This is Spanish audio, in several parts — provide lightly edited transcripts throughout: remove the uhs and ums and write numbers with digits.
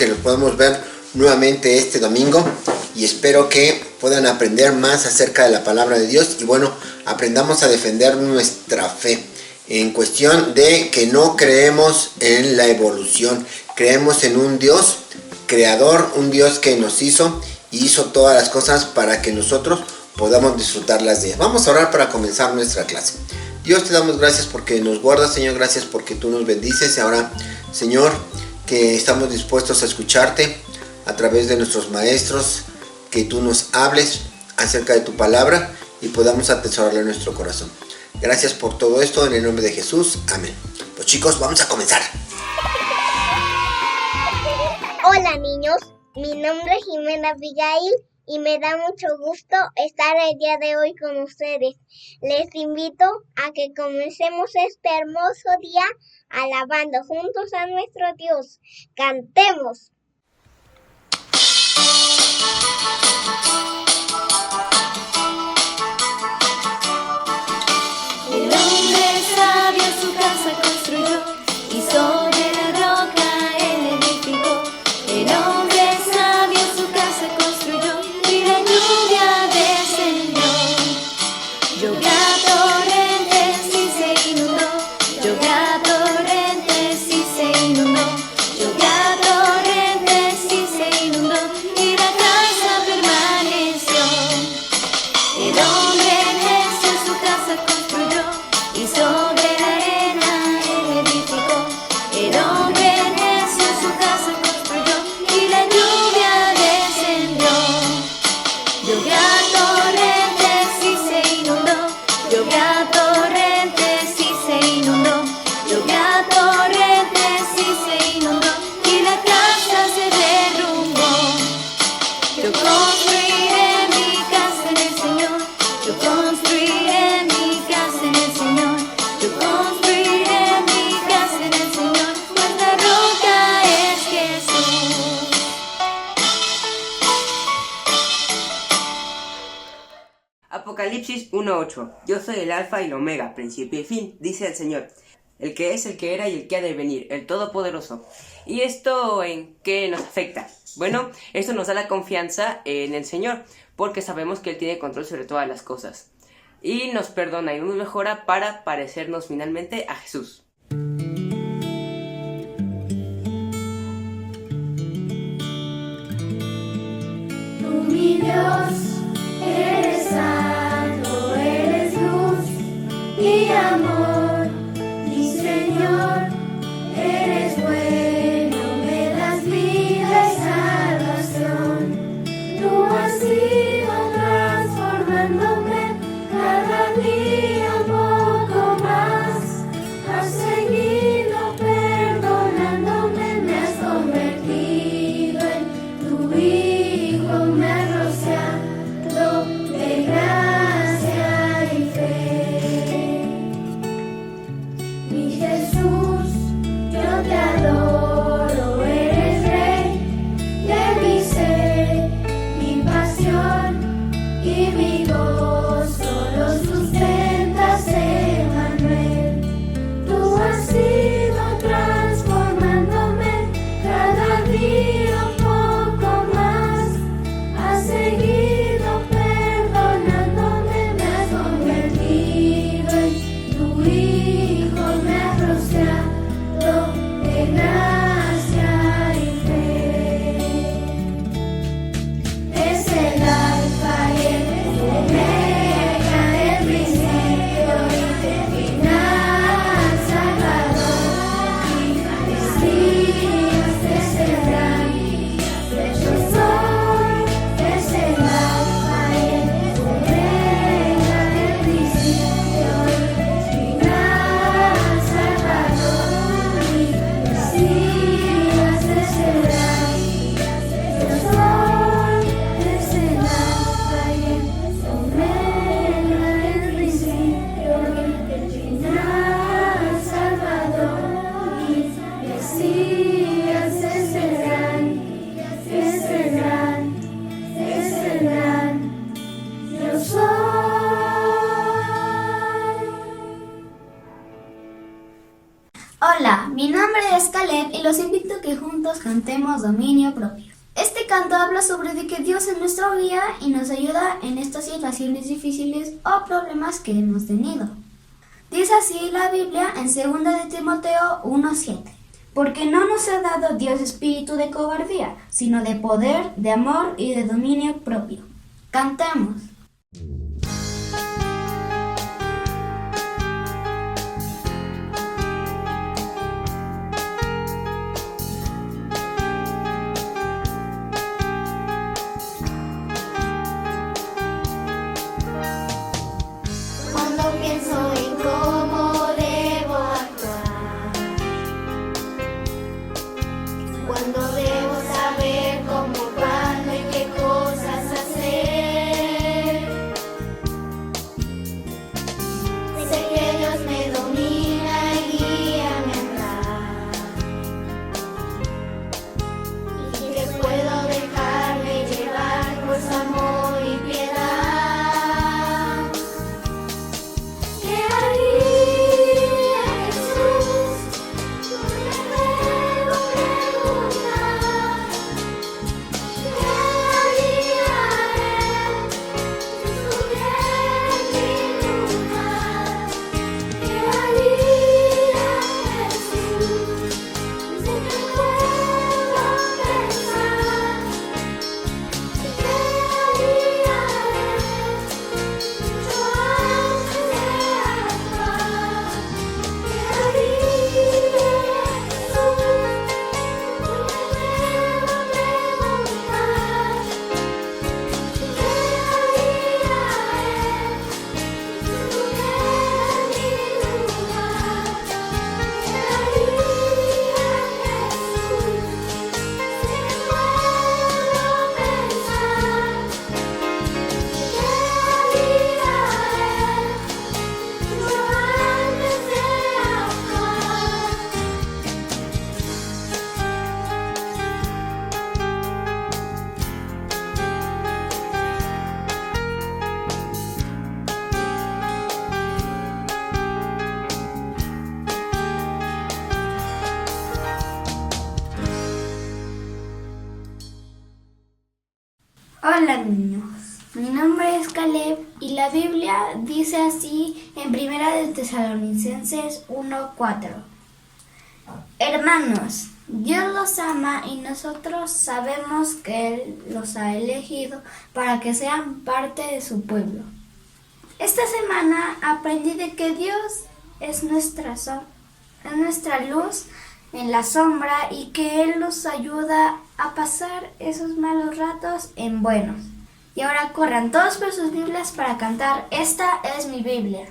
que los podamos ver nuevamente este domingo y espero que puedan aprender más acerca de la palabra de Dios y bueno, aprendamos a defender nuestra fe en cuestión de que no creemos en la evolución, creemos en un Dios creador, un Dios que nos hizo y hizo todas las cosas para que nosotros podamos disfrutarlas de ellas. Vamos a orar para comenzar nuestra clase. Dios, te damos gracias porque nos guardas, Señor, gracias porque tú nos bendices y ahora, Señor, que estamos dispuestos a escucharte a través de nuestros maestros, que tú nos hables acerca de tu palabra y podamos atesorarla en nuestro corazón. Gracias por todo esto, en el nombre de Jesús, amén. Pues chicos, vamos a comenzar. Hola niños, mi nombre es Jimena Abigail y me da mucho gusto estar el día de hoy con ustedes. Les invito a que comencemos este hermoso día alabando juntos a nuestro Dios. ¡Cantemos! El hombre sabio su casa construyó y sobre la roca él edificó. El hombre sabio su casa construyó y la lluvia descendió. Llovió a torrentes y se inundó. Llovió a torrentes y se inundó. Llovió a torrentes y se inundó y la casa permaneció. El hombre necio su casa construyó y sobre la arena él edificó. El hombre necio su casa construyó y la lluvia descendió. Llovió a torrentes y se inundó. Llovió a torrentes y se inundó. Llovió a torrentes y se inundó y la casa se derrumbó. Yo construiré mi casa en el Señor. Yo construiré mi casa en el Señor. Yo construiré mi casa en el Señor, pues la roca es Jesús. Apocalipsis 1:8. Yo soy el alfa y el omega, principio y fin, dice el Señor, el que es, el que era y el que ha de venir, el Todopoderoso. ¿Y esto en qué nos afecta? Bueno, esto nos da la confianza en el Señor, porque sabemos que Él tiene control sobre todas las cosas. Y nos perdona y nos mejora para parecernos finalmente a Jesús. Tú, mi Dios, eres santo, eres luz y amor. Mi Señor, eres bueno, me das vida y salvación. Tú has ido transformándome cada día un poco más, hacia Hola, mi nombre es Caleb y los invito a que juntos cantemos Dominio Propio. Este canto habla sobre de que Dios es nuestro guía y nos ayuda en estas situaciones difíciles o problemas que hemos tenido. Dice así la Biblia en 2 de Timoteo 1:7. Porque no nos ha dado Dios espíritu de cobardía, sino de poder, de amor y de dominio propio. Cantemos. Cuando pienso en cómo debo actuar, cuando debo saber cómo, cuándo y qué cosas hacer, sé que Dios me domina y guía mi andar, y que puedo dejarme llevar por su amor y piedad. ¿Qué haría Jesús? Yo me debo preguntar. ¿Qué haría Él si estuviera en mi lugar? ¿Qué haría Jesús? Sé que puedo pensar. ¿Qué haría Él mucho antes de actuar? ¿Qué haría Jesús? Yo me debo preguntar. ¿Qué haría Él si estuviera en mi lugar? ¿Qué haría Jesús? Sé que puedo pensar. ¿Qué haría Él mucho antes de actuar? Hola niños, mi nombre es Caleb y la Biblia dice así en 1 de Tesalonicenses 1:4. Hermanos, Dios los ama y nosotros sabemos que Él los ha elegido para que sean parte de su pueblo. Esta semana aprendí de que Dios es nuestra luz en la sombra y que Él nos ayuda a pasar esos malos ratos en buenos. Y ahora corran todos por sus Biblias para cantar Esta es mi Biblia.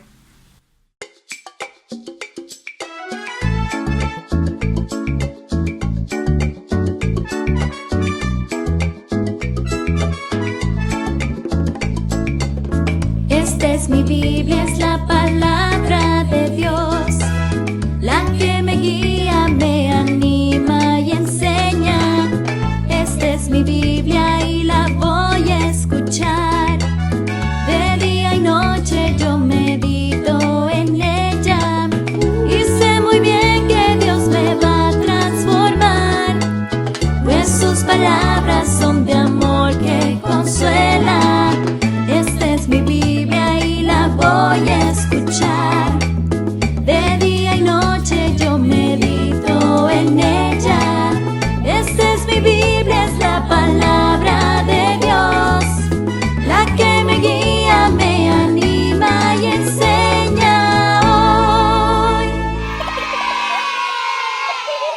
Esta es mi Biblia, es la palabra de Dios, la que me guía, me anima y enseña. Esta es mi Biblia y la voy a escuchar. De día y noche yo medito en ella y sé muy bien que Dios me va a transformar, pues sus palabras son de amor que consuela. Esta es mi Biblia y la voy a escuchar. De día y noche yo medito en ella. Esta es mi Biblia, es la palabra de Dios, la que me guía, me anima y enseña hoy.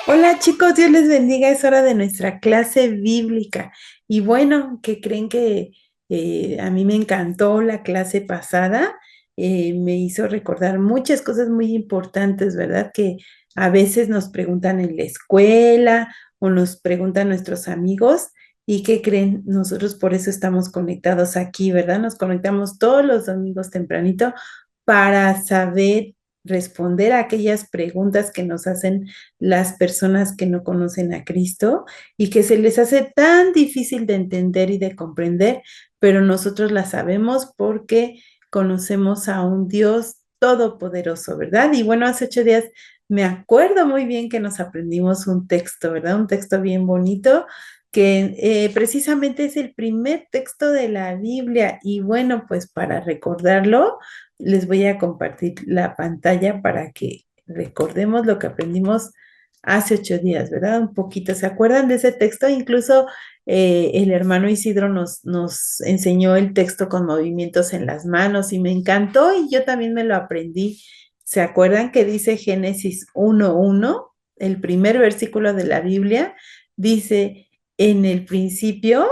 Hola chicos, Dios les bendiga, es hora de nuestra clase bíblica. Y bueno, ¿qué creen que a mí me encantó la clase pasada? Me hizo recordar muchas cosas muy importantes, ¿verdad? Que a veces nos preguntan en la escuela o nos preguntan nuestros amigos. ¿Y qué creen? Nosotros por eso estamos conectados aquí, ¿verdad? Nos conectamos todos los domingos tempranito para saber responder a aquellas preguntas que nos hacen las personas que no conocen a Cristo y que se les hace tan difícil de entender y de comprender, pero nosotros las sabemos porque conocemos a un Dios todopoderoso, ¿verdad? Y bueno, hace 8 días me acuerdo muy bien que nos aprendimos un texto, ¿verdad? Un texto bien bonito, que precisamente es el primer texto de la Biblia. Y bueno, pues para recordarlo, les voy a compartir la pantalla para que recordemos lo que aprendimos hace 8 días, ¿verdad? Un poquito. ¿Se acuerdan de ese texto? Incluso el hermano Isidro nos enseñó el texto con movimientos en las manos y me encantó y yo también me lo aprendí. ¿Se acuerdan que dice Génesis 1:1? El primer versículo de la Biblia dice, en el principio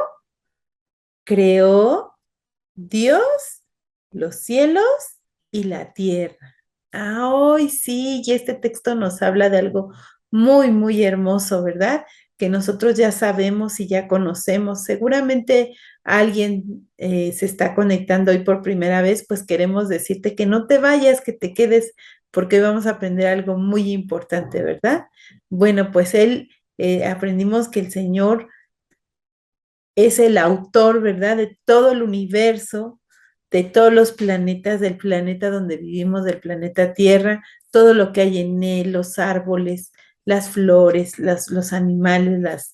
creó Dios los cielos y la tierra. Ay, sí, y este texto nos habla de algo muy, muy hermoso, ¿verdad? Que nosotros ya sabemos y ya conocemos. Seguramente alguien se está conectando hoy por primera vez, pues queremos decirte que no te vayas, que te quedes, porque hoy vamos a aprender algo muy importante, ¿verdad? Bueno, pues aprendimos que el Señor es el autor, ¿verdad? De todo el universo, de todos los planetas, del planeta donde vivimos, del planeta Tierra, todo lo que hay en él, los árboles, las flores, los animales,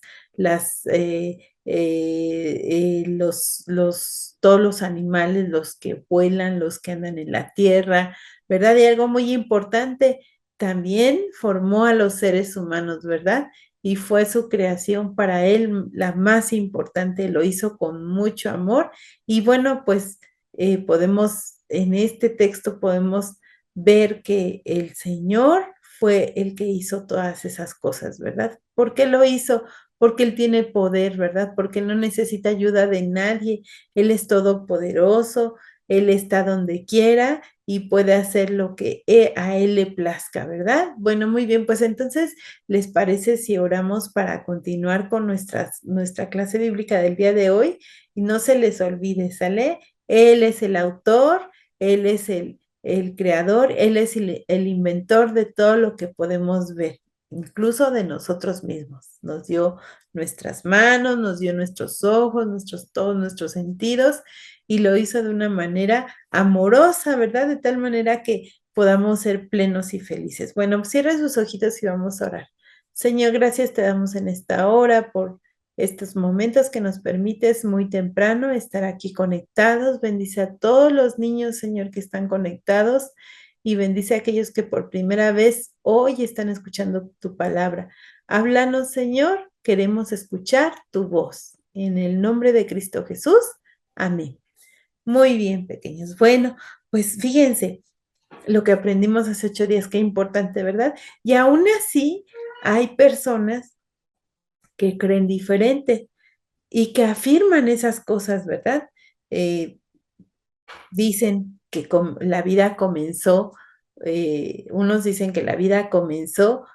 todos los animales, los que vuelan, los que andan en la tierra, ¿verdad? Y algo muy importante, también formó a los seres humanos, ¿verdad? Y fue su creación para él la más importante, lo hizo con mucho amor. Y bueno, pues en este texto podemos ver que el Señor fue el que hizo todas esas cosas, ¿verdad? ¿Por qué lo hizo? Porque Él tiene poder, ¿verdad? Porque Él no necesita ayuda de nadie, Él es todopoderoso, Él está donde quiera y puede hacer lo que a Él le plazca, ¿verdad? Bueno, muy bien, pues entonces, ¿les parece si oramos para continuar con nuestra clase bíblica del día de hoy? Y no se les olvide, ¿sale? Él es el autor, Él es el creador, Él es el inventor de todo lo que podemos ver, incluso de nosotros mismos. Nos dio nuestras manos, nos dio nuestros ojos, todos nuestros sentidos, y lo hizo de una manera amorosa, ¿verdad? De tal manera que podamos ser plenos y felices. Bueno, cierra sus ojitos y vamos a orar. Señor, gracias te damos en esta hora por estos momentos que nos permites muy temprano estar aquí conectados. Bendice a todos los niños, Señor, que están conectados y bendice a aquellos que por primera vez hoy están escuchando tu palabra. Háblanos, Señor, queremos escuchar tu voz. En el nombre de Cristo Jesús. Amén. Muy bien, pequeños. Bueno, pues fíjense lo que aprendimos hace 8 días, qué importante, ¿verdad? Y aún así hay personas que creen diferente y que afirman esas cosas, ¿verdad? Eh, Dicen que la vida comenzó, unos dicen que la vida comenzó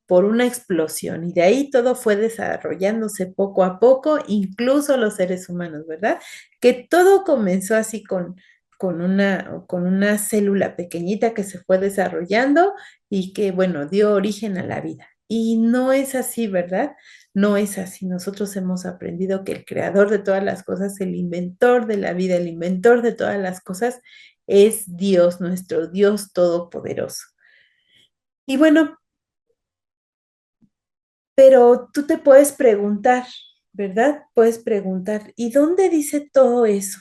por una explosión y de ahí todo fue desarrollándose poco a poco, incluso los seres humanos, ¿verdad? Que todo comenzó así con una célula pequeñita que se fue desarrollando y que, bueno, dio origen a la vida. Y no es así, ¿verdad? No es así. Nosotros hemos aprendido que el creador de todas las cosas, el inventor de la vida, el inventor de todas las cosas, es Dios, nuestro Dios todopoderoso. Y bueno, pero tú te puedes preguntar, ¿verdad? Puedes preguntar, ¿y dónde dice todo eso?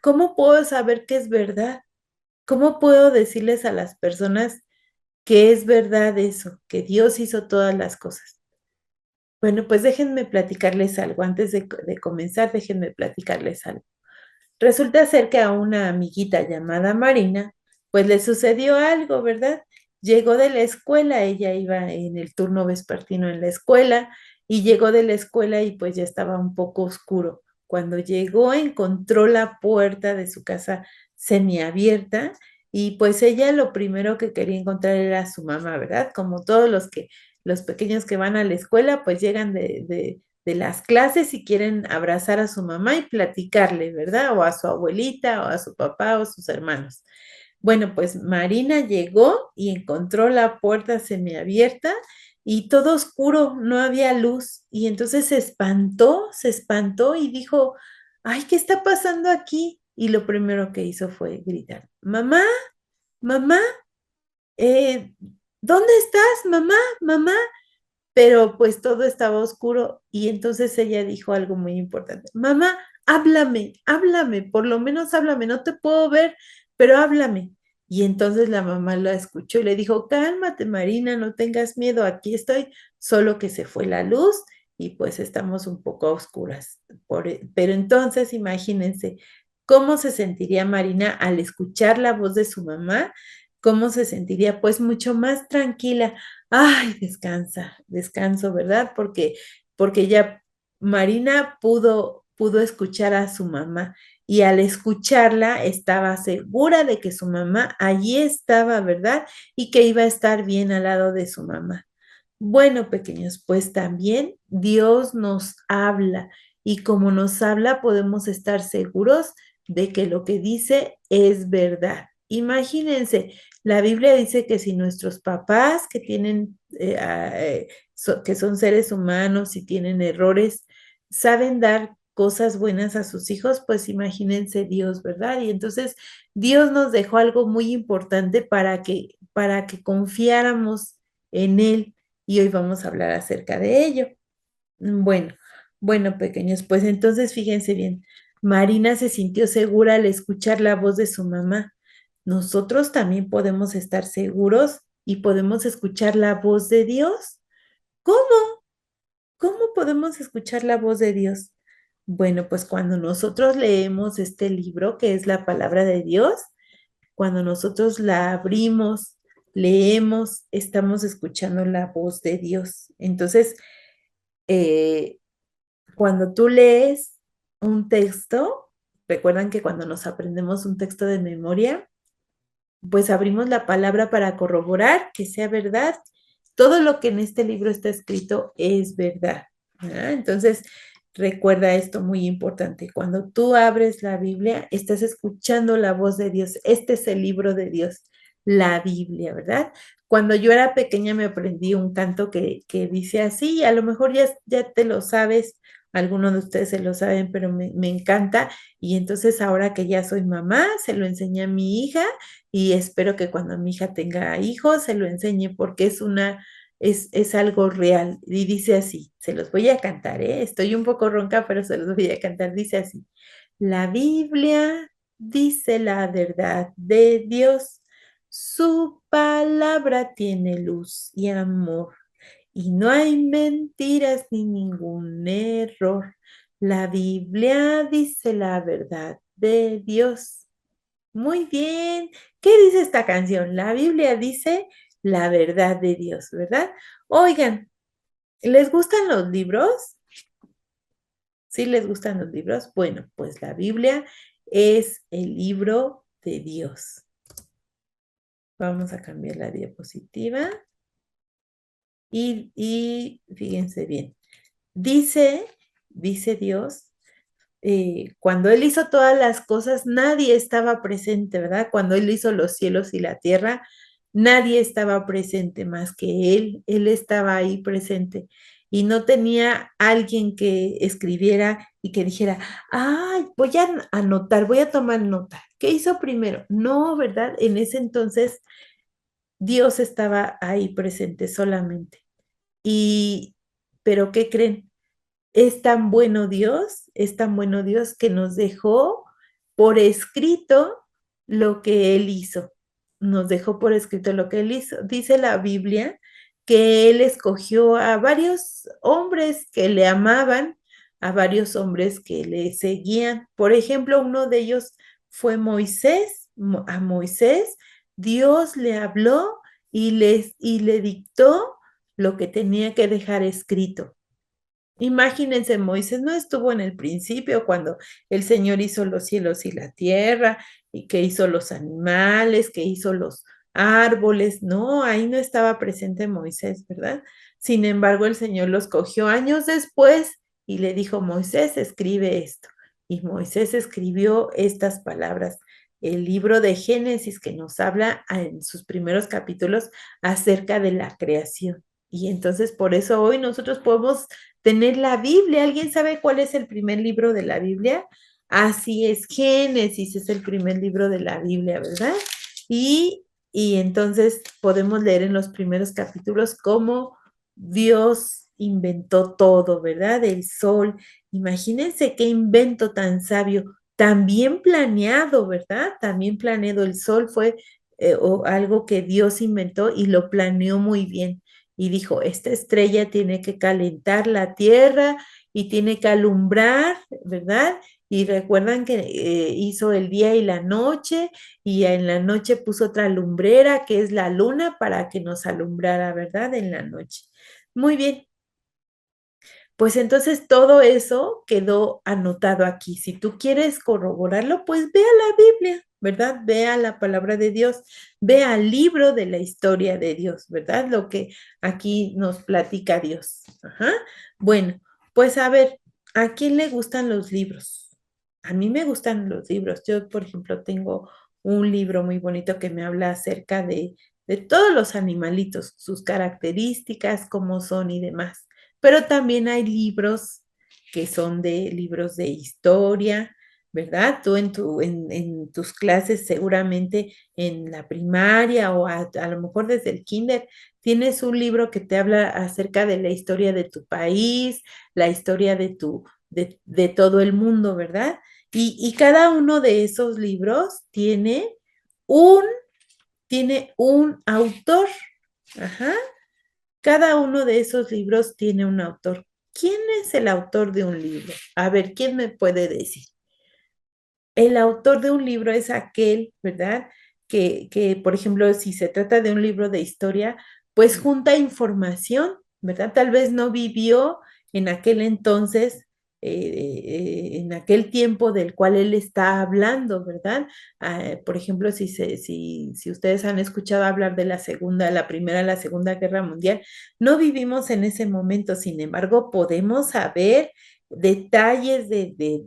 ¿Cómo puedo saber que es verdad? ¿Cómo puedo decirles a las personas que es verdad eso, que Dios hizo todas las cosas? Bueno, pues déjenme platicarles algo. Antes de comenzar, déjenme platicarles algo. Resulta ser que a una amiguita llamada Marina, pues le sucedió algo, ¿verdad? Llegó de la escuela, ella iba en el turno vespertino en la escuela y llegó de la escuela y pues ya estaba un poco oscuro. Cuando llegó encontró la puerta de su casa semiabierta y pues ella lo primero que quería encontrar era a su mamá, ¿verdad? Como todos los pequeños que van a la escuela, pues llegan de las clases y quieren abrazar a su mamá y platicarle, ¿verdad? O a su abuelita, o a su papá, o a sus hermanos. Bueno, pues Marina llegó y encontró la puerta semiabierta y todo oscuro, no había luz. Y entonces se espantó y dijo, ay, ¿qué está pasando aquí? Y lo primero que hizo fue gritar, mamá, mamá, eh, ¿dónde estás, mamá, mamá? Pero pues todo estaba oscuro y entonces ella dijo algo muy importante. Mamá, háblame, háblame, por lo menos háblame, no te puedo ver, pero háblame. Y entonces la mamá la escuchó y le dijo, cálmate, Marina, no tengas miedo, aquí estoy, solo que se fue la luz y pues estamos un poco a oscuras. Pero entonces imagínense cómo se sentiría Marina al escuchar la voz de su mamá, cómo se sentiría pues mucho más tranquila. Ay, descansa, descanso, ¿verdad? Porque ya Marina pudo escuchar a su mamá y al escucharla estaba segura de que su mamá allí estaba, ¿verdad? Y que iba a estar bien al lado de su mamá. Bueno, pequeños, pues también Dios nos habla y como nos habla podemos estar seguros de que lo que dice es verdad. Imagínense, la Biblia dice que si nuestros papás que tienen, que son seres humanos y tienen errores, saben dar cosas buenas a sus hijos, pues imagínense Dios, ¿verdad? Y entonces Dios nos dejó algo muy importante para que confiáramos en Él y hoy vamos a hablar acerca de ello. Bueno, bueno, pequeños, pues entonces fíjense bien, Marina se sintió segura al escuchar la voz de su mamá. Nosotros también podemos estar seguros y podemos escuchar la voz de Dios. ¿Cómo? ¿Cómo podemos escuchar la voz de Dios? Bueno, pues cuando nosotros leemos este libro, que es la palabra de Dios, cuando nosotros la abrimos, leemos, estamos escuchando la voz de Dios. Entonces, eh, cuando tú lees un texto, recuerdan que cuando nos aprendemos un texto de memoria, pues abrimos la palabra para corroborar que sea verdad. Todo lo que en este libro está escrito es verdad, ¿verdad? Entonces, recuerda esto muy importante. Cuando tú abres la Biblia, estás escuchando la voz de Dios. Este es el libro de Dios, la Biblia, ¿verdad? Cuando yo era pequeña me aprendí un canto que dice así, a lo mejor ya te lo sabes, algunos de ustedes se lo saben, pero me encanta. Y entonces ahora que ya soy mamá, se lo enseñé a mi hija y espero que cuando mi hija tenga hijos se lo enseñe porque es algo real. Y dice así, se los voy a cantar, ¿eh? Estoy un poco ronca, pero se los voy a cantar. Dice así, la Biblia dice la verdad de Dios, su palabra tiene luz y amor, y no hay mentiras ni ningún error. La Biblia dice la verdad de Dios. Muy bien. ¿Qué dice esta canción? La Biblia dice la verdad de Dios, ¿verdad? Oigan, ¿les gustan los libros? ¿Sí les gustan los libros? Bueno, pues la Biblia es el libro de Dios. Vamos a cambiar la diapositiva y fíjense bien. Dice Dios, cuando Él hizo todas las cosas, nadie estaba presente, ¿verdad? Cuando Él hizo los cielos y la tierra, nadie estaba presente más que Él estaba ahí presente. Y no tenía alguien que escribiera y que dijera, ay, voy a anotar, voy a tomar nota. ¿Qué hizo primero? No, ¿verdad? En ese entonces Dios estaba ahí presente solamente. Y, pero ¿qué creen? Es tan bueno Dios que nos dejó por escrito lo que Él hizo. Nos dejó por escrito lo que Él hizo. Dice la Biblia que Él escogió a varios hombres que le amaban, a varios hombres que le seguían. Por ejemplo, uno de ellos fue Moisés. A Moisés Dios le habló y le dictó lo que tenía que dejar escrito. Imagínense, Moisés no estuvo en el principio cuando el Señor hizo los cielos y la tierra, y que hizo los animales, que hizo los árboles. No, ahí no estaba presente Moisés, ¿verdad? Sin embargo, el Señor los cogió años después y le dijo, Moisés, escribe esto. Y Moisés escribió estas palabras. El libro de Génesis que nos habla en sus primeros capítulos acerca de la creación. Y entonces por eso hoy nosotros podemos tener la Biblia. ¿Alguien sabe cuál es el primer libro de la Biblia? Así es, Génesis es el primer libro de la Biblia, ¿verdad? Y Y entonces podemos leer en los primeros capítulos cómo Dios inventó todo, ¿verdad? El sol. Imagínense qué invento tan sabio, tan bien planeado, ¿verdad? También planeado. El sol fue algo que Dios inventó y lo planeó muy bien. Y dijo, esta estrella tiene que calentar la tierra y tiene que alumbrar, ¿verdad? Y recuerdan que hizo el día y la noche, y en la noche puso otra lumbrera, que es la luna, para que nos alumbrara, ¿verdad? En la noche. Muy bien, pues entonces todo eso quedó anotado aquí. Si tú quieres corroborarlo, pues ve a la Biblia, ¿verdad? Ve a la palabra de Dios, ve al libro de la historia de Dios, ¿verdad? Lo que aquí nos platica Dios. Ajá. Bueno, pues a ver, ¿a quién le gustan los libros? A mí me gustan los libros. Yo, por ejemplo, tengo un libro muy bonito que me habla acerca de todos los animalitos, sus características, cómo son y demás. Pero también hay libros que son de libros de historia, ¿verdad? Tú en tus clases seguramente en la primaria o a lo mejor desde el kinder tienes un libro que te habla acerca de la historia de tu país, la historia de todo el mundo, ¿verdad? Y cada uno de esos libros un, tiene un autor. Ajá. Cada uno de esos libros tiene un autor. ¿Quién es el autor de un libro? A ver, ¿quién me puede decir? El autor de un libro es aquel, ¿verdad? Por ejemplo, si se trata de un libro de historia, pues junta información, ¿verdad? Tal vez no vivió en aquel entonces, en aquel tiempo del cual él está hablando, ¿verdad? Por ejemplo, si ustedes han escuchado hablar de la primera, la segunda guerra mundial, no vivimos en ese momento, sin embargo, podemos saber detalles de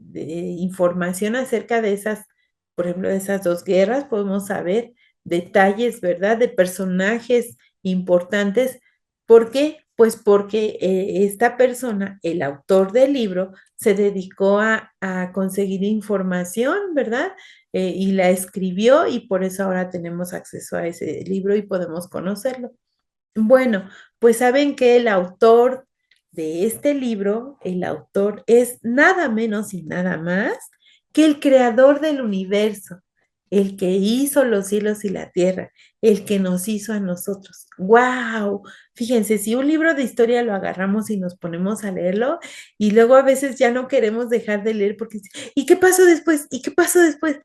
información acerca de esas, por ejemplo, de esas dos guerras, podemos saber detalles, ¿verdad? De personajes importantes. ¿Por qué? Pues porque esta persona, el autor del libro, se dedicó a conseguir información, ¿verdad? Y la escribió y por eso ahora tenemos acceso a ese libro y podemos conocerlo. Bueno, pues saben que el autor de este libro, el autor es nada menos y nada más que el creador del universo, el que hizo los cielos y la tierra, el que nos hizo a nosotros. ¡Wow! Fíjense, si un libro de historia lo agarramos y nos ponemos a leerlo, y luego a veces ya no queremos dejar de leer porque, ¿y qué pasó después? ¿Y qué pasó después?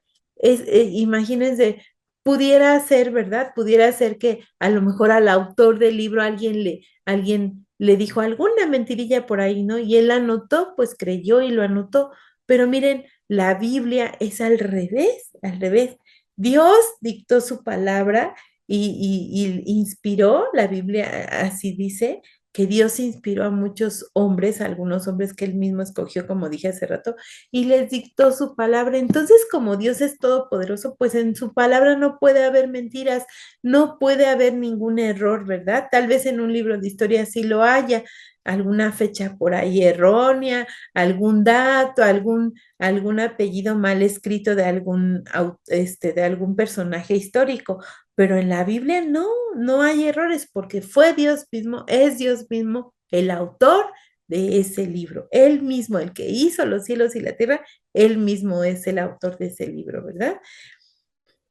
Imagínense, pudiera ser, ¿verdad? Pudiera ser que a lo mejor al autor del libro alguien le dijo alguna mentirilla por ahí, ¿no? Y él anotó, pues creyó y lo anotó. Pero miren, la Biblia es al revés, al revés. Dios dictó su palabra y inspiró, la Biblia así dice, que Dios inspiró a muchos hombres, a algunos hombres que él mismo escogió, como dije hace rato, y les dictó su palabra. Entonces, como Dios es todopoderoso, pues en su palabra no puede haber mentiras, no puede haber ningún error, ¿verdad? Tal vez en un libro de historia sí lo haya, alguna fecha por ahí errónea, algún dato, algún apellido mal escrito de de algún personaje histórico, pero en la Biblia no hay errores porque fue Dios mismo, es Dios mismo el autor de ese libro. Él mismo, el que hizo los cielos y la tierra, él mismo es el autor de ese libro, ¿verdad?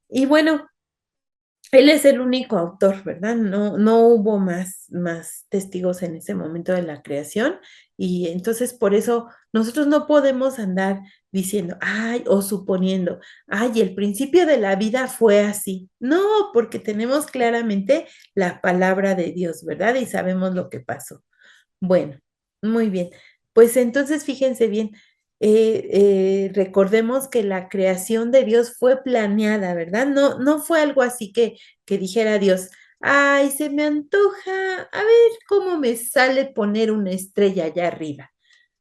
Y bueno, él es el único autor, ¿verdad? No hubo más testigos en ese momento de la creación y entonces por eso nosotros no podemos andar diciendo, ay, o suponiendo, ay, el principio de la vida fue así. No, porque tenemos claramente la palabra de Dios, ¿verdad? Y sabemos lo que pasó. Bueno, muy bien. Pues entonces fíjense bien, recordemos que la creación de Dios fue planeada, ¿verdad? No fue algo así que dijera Dios, ay, se me antoja, a ver cómo me sale poner una estrella allá arriba.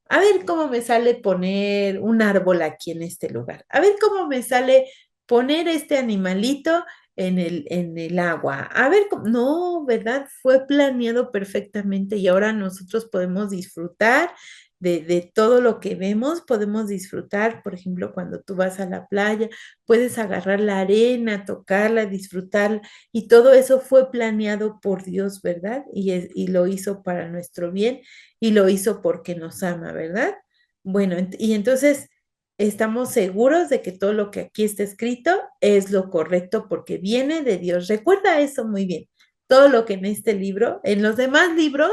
A ver cómo me sale poner un árbol aquí en este lugar. A ver cómo me sale poner este animalito en el agua. A ver, no, ¿verdad? Fue planeado perfectamente y ahora nosotros podemos disfrutar de todo lo que vemos, podemos disfrutar, por ejemplo, cuando tú vas a la playa, puedes agarrar la arena, tocarla, disfrutar, y todo eso fue planeado por Dios, ¿verdad? Y lo hizo para nuestro bien y lo hizo porque nos ama, ¿verdad? Bueno, y entonces estamos seguros de que todo lo que aquí está escrito es lo correcto porque viene de Dios. Recuerda eso muy bien. Todo lo que en este libro, en los demás libros,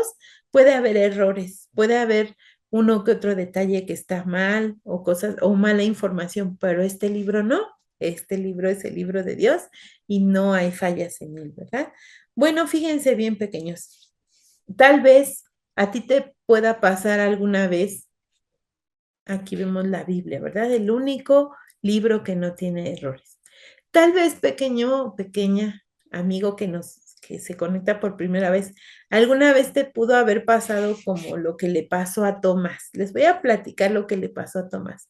puede haber errores, puede haber uno que otro detalle que está mal o cosas o mala información, pero este libro no. Este libro es el libro de Dios y no hay fallas en él, ¿verdad? Bueno, fíjense bien, pequeños. Tal vez a ti te pueda pasar alguna vez. Aquí vemos la Biblia, ¿verdad? El único libro que no tiene errores. Tal vez pequeño, pequeña, amigo que se conecta por primera vez, alguna vez te pudo haber pasado como lo que le pasó a Tomás. Les voy a platicar lo que le pasó a Tomás.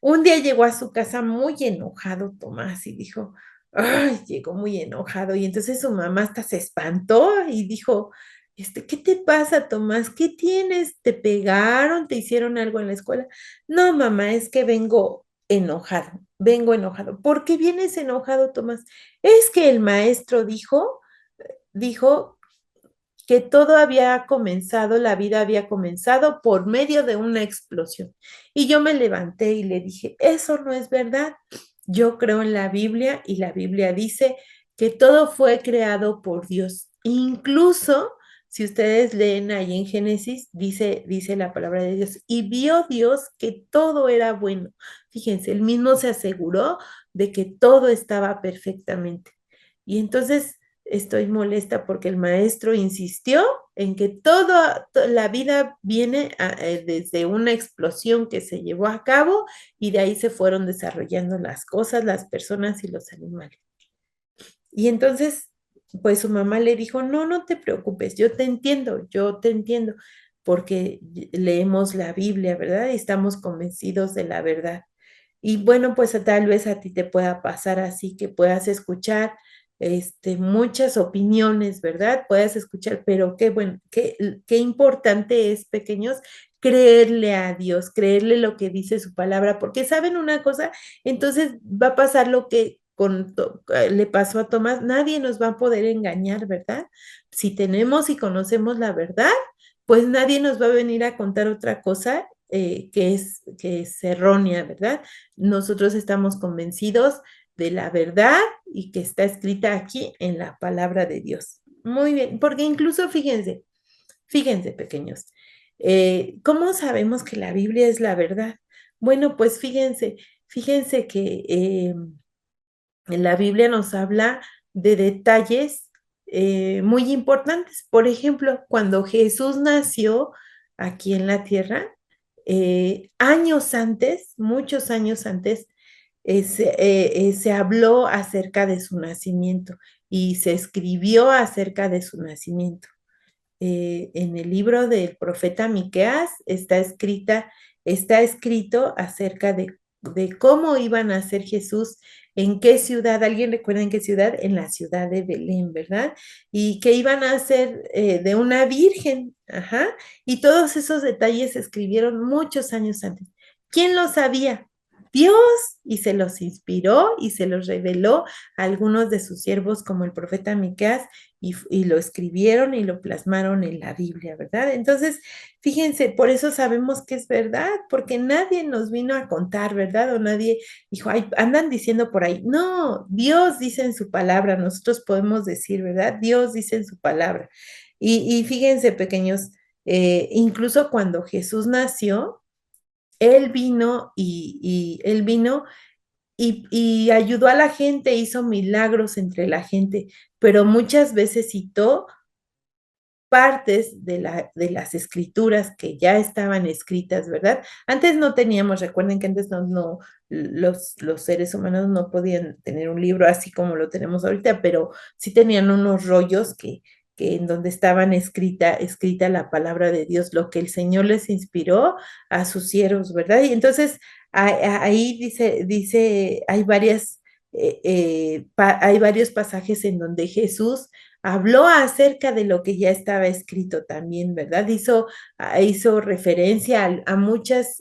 Un día llegó a su casa muy enojado Tomás y dijo, ay, llegó muy enojado. Y entonces su mamá hasta se espantó y dijo, ¿qué te pasa, Tomás? ¿Qué tienes? ¿Te pegaron? ¿Te hicieron algo en la escuela? No, mamá, es que vengo enojado, vengo enojado. ¿Por qué vienes enojado, Tomás? Es que el maestro dijo que todo había comenzado, la vida había comenzado por medio de una explosión. Y yo me levanté y le dije, eso no es verdad. Yo creo en la Biblia y la Biblia dice que todo fue creado por Dios. Incluso, si ustedes leen ahí en Génesis, dice la palabra de Dios, y vio Dios que todo era bueno. Fíjense, él mismo se aseguró de que todo estaba perfectamente. Y entonces estoy molesta porque el maestro insistió en que toda la vida viene desde una explosión que se llevó a cabo y de ahí se fueron desarrollando las cosas, las personas y los animales. Y entonces, pues su mamá le dijo, no, no te preocupes, yo te entiendo, porque leemos la Biblia, ¿verdad? Y estamos convencidos de la verdad. Y bueno, pues tal vez a ti te pueda pasar así, que puedas escuchar muchas opiniones, ¿verdad? Puedas escuchar, pero qué bueno, qué importante es, pequeños, creerle a Dios, creerle lo que dice su palabra, porque saben una cosa, entonces va a pasar lo que le pasó a Tomás, nadie nos va a poder engañar, ¿verdad? Si tenemos y conocemos la verdad, pues nadie nos va a venir a contar otra cosa que es errónea, ¿verdad? Nosotros estamos convencidos de la verdad y que está escrita aquí en la palabra de Dios. Muy bien, porque incluso fíjense, pequeños, ¿cómo sabemos que la Biblia es la verdad? Bueno, pues fíjense que la Biblia nos habla de detalles muy importantes. Por ejemplo, cuando Jesús nació aquí en la tierra, años antes, muchos años antes, se habló acerca de su nacimiento y se escribió acerca de su nacimiento. En el libro del profeta Miqueas está escrito acerca de cómo iba a nacer Jesús, en qué ciudad, ¿alguien recuerda en qué ciudad? En la ciudad de Belén, ¿verdad? Y que iban a ser de una virgen, ajá, y todos esos detalles se escribieron muchos años antes. ¿Quién lo sabía? Dios, y se los inspiró y se los reveló a algunos de sus siervos como el profeta Miqueas y lo escribieron y lo plasmaron en la Biblia, ¿verdad? Entonces, fíjense, por eso sabemos que es verdad, porque nadie nos vino a contar, ¿verdad? O nadie dijo, ay, andan diciendo por ahí. No, Dios dice en su palabra, nosotros podemos decir, ¿verdad? Dios dice en su palabra. Y fíjense, pequeños, incluso cuando Jesús nació, él vino y ayudó a la gente, hizo milagros entre la gente, pero muchas veces citó partes de las escrituras que ya estaban escritas, ¿verdad? Antes no teníamos, recuerden que antes los seres humanos no podían tener un libro así como lo tenemos ahorita, pero sí tenían unos rollos que en donde estaban escrita la palabra de Dios, lo que el Señor les inspiró a sus siervos, ¿verdad? Y entonces ahí dice, hay hay varios pasajes en donde Jesús habló acerca de lo que ya estaba escrito también, ¿verdad? Hizo referencia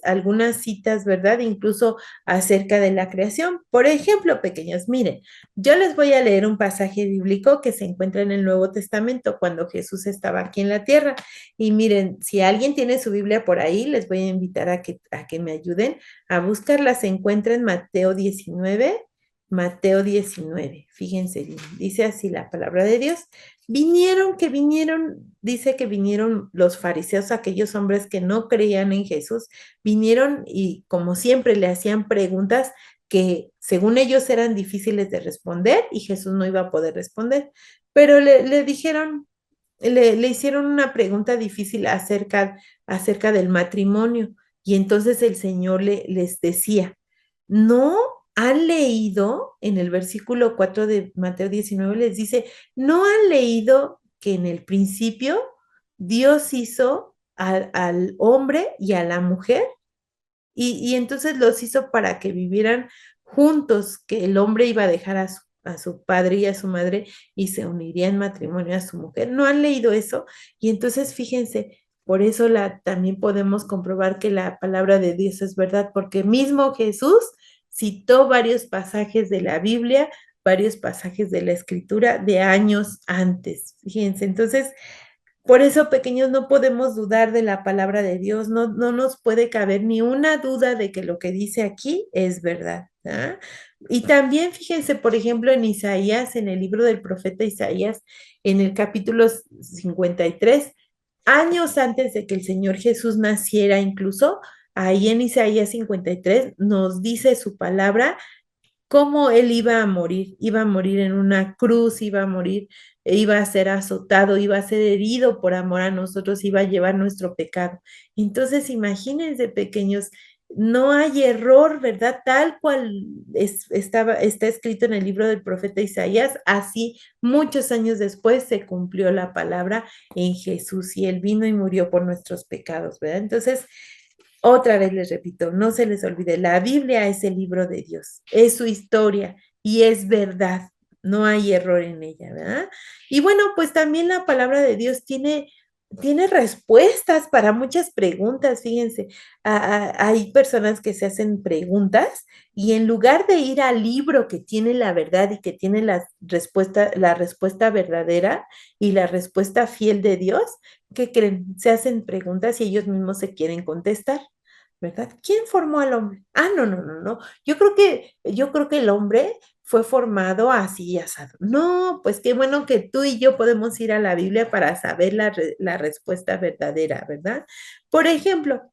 algunas citas, ¿verdad? Incluso acerca de la creación. Por ejemplo, pequeños, miren, yo les voy a leer un pasaje bíblico que se encuentra en el Nuevo Testamento cuando Jesús estaba aquí en la tierra. Y miren, si alguien tiene su Biblia por ahí, les voy a invitar a que me ayuden a buscarla. Se encuentra en Mateo 19, fíjense bien, dice así la palabra de Dios. Dice que vinieron los fariseos, aquellos hombres que no creían en Jesús, vinieron y como siempre le hacían preguntas que según ellos eran difíciles de responder y Jesús no iba a poder responder, pero le dijeron, le hicieron una pregunta difícil acerca del matrimonio y entonces el Señor les decía, ¿no han leído en el versículo 4 de Mateo 19? Les dice, ¿no han leído que en el principio Dios hizo al hombre y a la mujer? Y entonces los hizo para que vivieran juntos, que el hombre iba a dejar a su padre y a su madre y se uniría en matrimonio a su mujer. ¿No han leído eso? Y entonces fíjense, por eso también podemos comprobar que la palabra de Dios es verdad, porque mismo Jesús citó varios pasajes de la Biblia, varios pasajes de la Escritura de años antes. Fíjense, entonces por eso, pequeños, no podemos dudar de la palabra de Dios, no nos puede caber ni una duda de que lo que dice aquí es verdad. ¿Ah? Y también fíjense, por ejemplo, en Isaías, en el libro del profeta Isaías, en el capítulo 53, años antes de que el Señor Jesús naciera, incluso ahí en Isaías 53 nos dice su palabra cómo él iba a morir en una cruz, iba a morir, iba a ser azotado, iba a ser herido por amor a nosotros, iba a llevar nuestro pecado. Entonces, imagínense, pequeños, no hay error, ¿verdad? Tal cual está escrito en el libro del profeta Isaías, así muchos años después se cumplió la palabra en Jesús y él vino y murió por nuestros pecados, ¿verdad? Entonces, otra vez les repito, no se les olvide, la Biblia es el libro de Dios, es su historia y es verdad, no hay error en ella, ¿verdad? Y bueno, pues también la palabra de Dios tiene respuestas para muchas preguntas, fíjense, hay personas que se hacen preguntas y en lugar de ir al libro que tiene la verdad y que tiene la respuesta verdadera y la respuesta fiel de Dios, ¿qué creen? Se hacen preguntas y ellos mismos se quieren contestar, ¿verdad? ¿Quién formó al hombre? Ah, no, no, no, no. Yo creo que el hombre fue formado así y asado. No, pues qué bueno que tú y yo podemos ir a la Biblia para saber la respuesta verdadera, ¿verdad? Por ejemplo,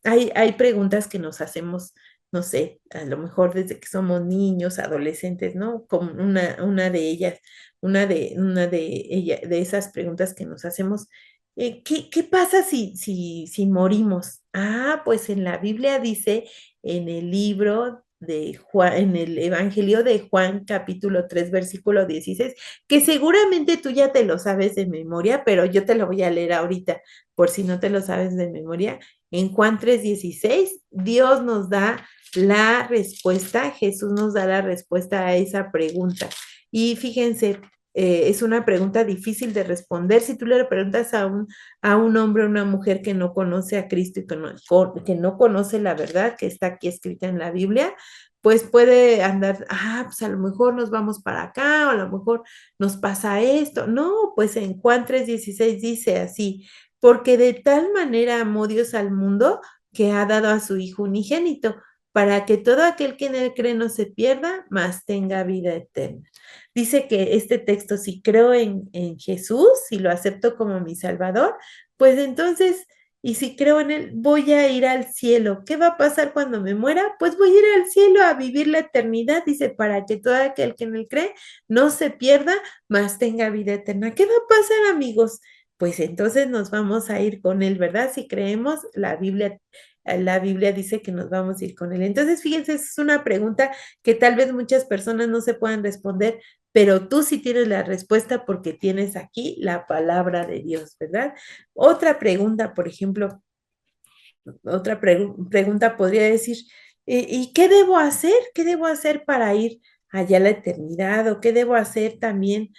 hay preguntas que nos hacemos, no sé, a lo mejor desde que somos niños, adolescentes, ¿no? Como una de ellas, de esas preguntas que nos hacemos. ¿Qué pasa si morimos? Ah, pues en la Biblia dice, en el libro de Juan, en el Evangelio de Juan, capítulo 3 versículo 16, que seguramente tú ya te lo sabes de memoria, pero yo te lo voy a leer ahorita, por si no te lo sabes de memoria. En Juan 3:16, Dios nos da la respuesta, Jesús nos da la respuesta a esa pregunta. Y fíjense, es una pregunta difícil de responder. Si tú le preguntas a un hombre o una mujer que no conoce a Cristo y que no conoce la verdad que está aquí escrita en la Biblia, pues puede andar, pues a lo mejor nos vamos para acá, o a lo mejor nos pasa esto. No, pues en Juan 3:16 dice así, porque de tal manera amó Dios al mundo que ha dado a su Hijo unigénito, para que todo aquel que en él cree no se pierda, mas tenga vida eterna. Dice que este texto, si creo en Jesús, si lo acepto como mi Salvador, pues entonces, y si creo en Él, voy a ir al cielo. ¿Qué va a pasar cuando me muera? Pues voy a ir al cielo a vivir la eternidad, dice, para que todo aquel que en Él cree no se pierda, mas tenga vida eterna. ¿Qué va a pasar, amigos? Pues entonces nos vamos a ir con Él, ¿verdad? Si creemos, la Biblia dice que nos vamos a ir con Él. Entonces, fíjense, es una pregunta que tal vez muchas personas no se puedan responder, pero tú sí tienes la respuesta porque tienes aquí la palabra de Dios, ¿verdad? Otra pregunta, por ejemplo, otra pregunta podría decir, ¿y qué debo hacer? ¿Qué debo hacer para ir allá a la eternidad? ¿O qué debo hacer también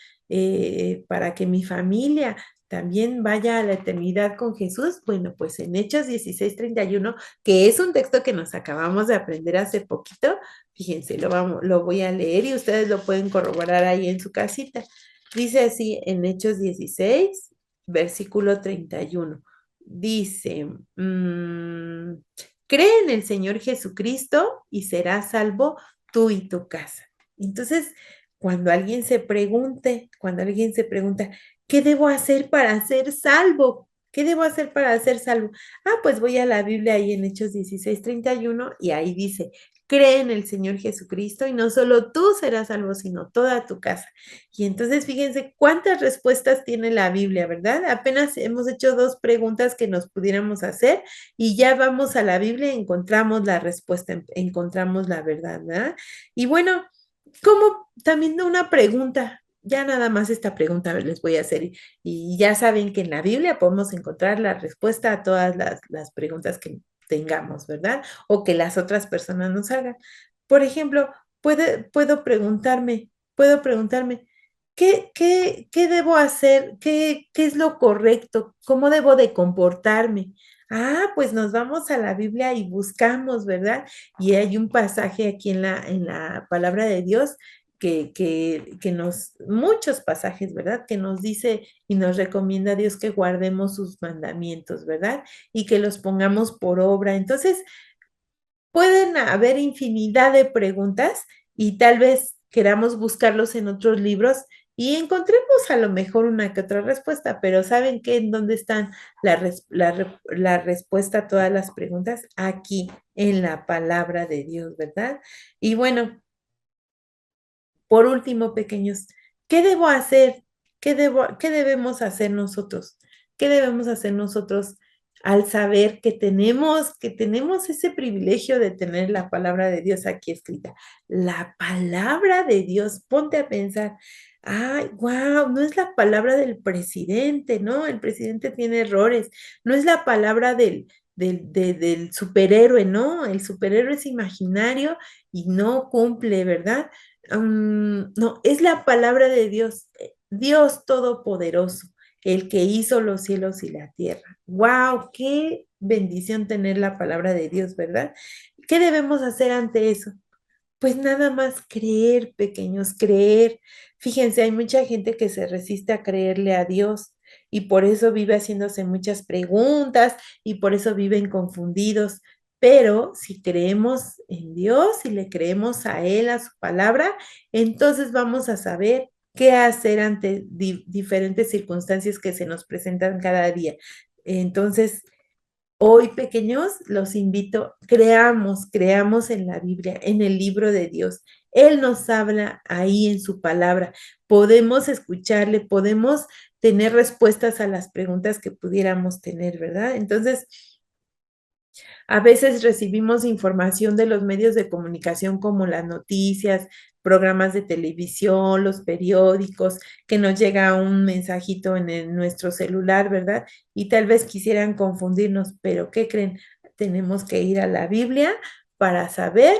para que mi familia también vaya a la eternidad con Jesús? Bueno, pues en Hechos 16:31, que es un texto que nos acabamos de aprender hace poquito, fíjense, lo voy a leer y ustedes lo pueden corroborar ahí en su casita. Dice así en Hechos 16, versículo 31. Dice, cree en el Señor Jesucristo y serás salvo tú y tu casa. Entonces, cuando alguien se pregunta, ¿qué debo hacer para ser salvo? ¿Qué debo hacer para ser salvo? Pues voy a la Biblia ahí en Hechos 16:31 y ahí dice, cree en el Señor Jesucristo y no solo tú serás salvo, sino toda tu casa. Y entonces fíjense cuántas respuestas tiene la Biblia, ¿verdad? Apenas hemos hecho 2 preguntas que nos pudiéramos hacer y ya vamos a la Biblia y encontramos la respuesta, encontramos la verdad, ¿verdad? Y bueno, como también una pregunta, ya nada más esta pregunta les voy a hacer y ya saben que en la Biblia podemos encontrar la respuesta a todas las preguntas que tengamos, ¿verdad? O que las otras personas nos hagan. Por ejemplo, puedo preguntarme, ¿qué debo hacer? ¿Qué es lo correcto? ¿Cómo debo de comportarme? Pues nos vamos a la Biblia y buscamos, ¿verdad? Y hay un pasaje aquí en la palabra de Dios muchos pasajes, ¿verdad? Que nos dice y nos recomienda a Dios que guardemos sus mandamientos, ¿verdad? Y que los pongamos por obra. Entonces, pueden haber infinidad de preguntas y tal vez queramos buscarlos en otros libros y encontremos a lo mejor una que otra respuesta, pero ¿saben qué? ¿En dónde están la respuesta a todas las preguntas? Aquí, en la palabra de Dios, ¿verdad? Y bueno, por último, pequeños, ¿qué debo hacer? ¿Qué debemos hacer nosotros? ¿Qué debemos hacer nosotros al saber que tenemos ese privilegio de tener la palabra de Dios aquí escrita? La palabra de Dios, ponte a pensar, wow, no es la palabra del presidente, ¿no? El presidente tiene errores, no es la palabra del superhéroe, ¿no? El superhéroe es imaginario y no cumple, ¿verdad? No, es la palabra de Dios, Dios Todopoderoso, el que hizo los cielos y la tierra. ¡Wow! ¡Qué bendición tener la palabra de Dios, ¿verdad? ¿Qué debemos hacer ante eso? Pues nada más creer, pequeños, creer. Fíjense, hay mucha gente que se resiste a creerle a Dios y por eso vive haciéndose muchas preguntas y por eso viven confundidos. Pero si creemos en Dios y le creemos a Él, a su palabra, entonces vamos a saber qué hacer ante diferentes circunstancias que se nos presentan cada día. Entonces, hoy, pequeños, los invito, creamos en la Biblia, en el libro de Dios. Él nos habla ahí en su palabra. Podemos escucharle, podemos tener respuestas a las preguntas que pudiéramos tener, ¿verdad? Entonces, a veces recibimos información de los medios de comunicación como las noticias, programas de televisión, los periódicos, que nos llega un mensajito en nuestro celular, ¿verdad? Y tal vez quisieran confundirnos, pero ¿qué creen? Tenemos que ir a la Biblia para saber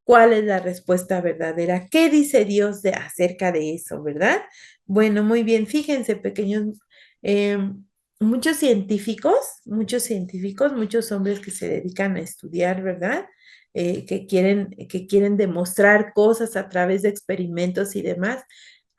cuál es la respuesta verdadera. ¿Qué dice Dios acerca de eso, verdad? Bueno, muy bien, fíjense, pequeños. em, muchos hombres que se dedican a estudiar, ¿verdad? Que quieren demostrar cosas a través de experimentos y demás.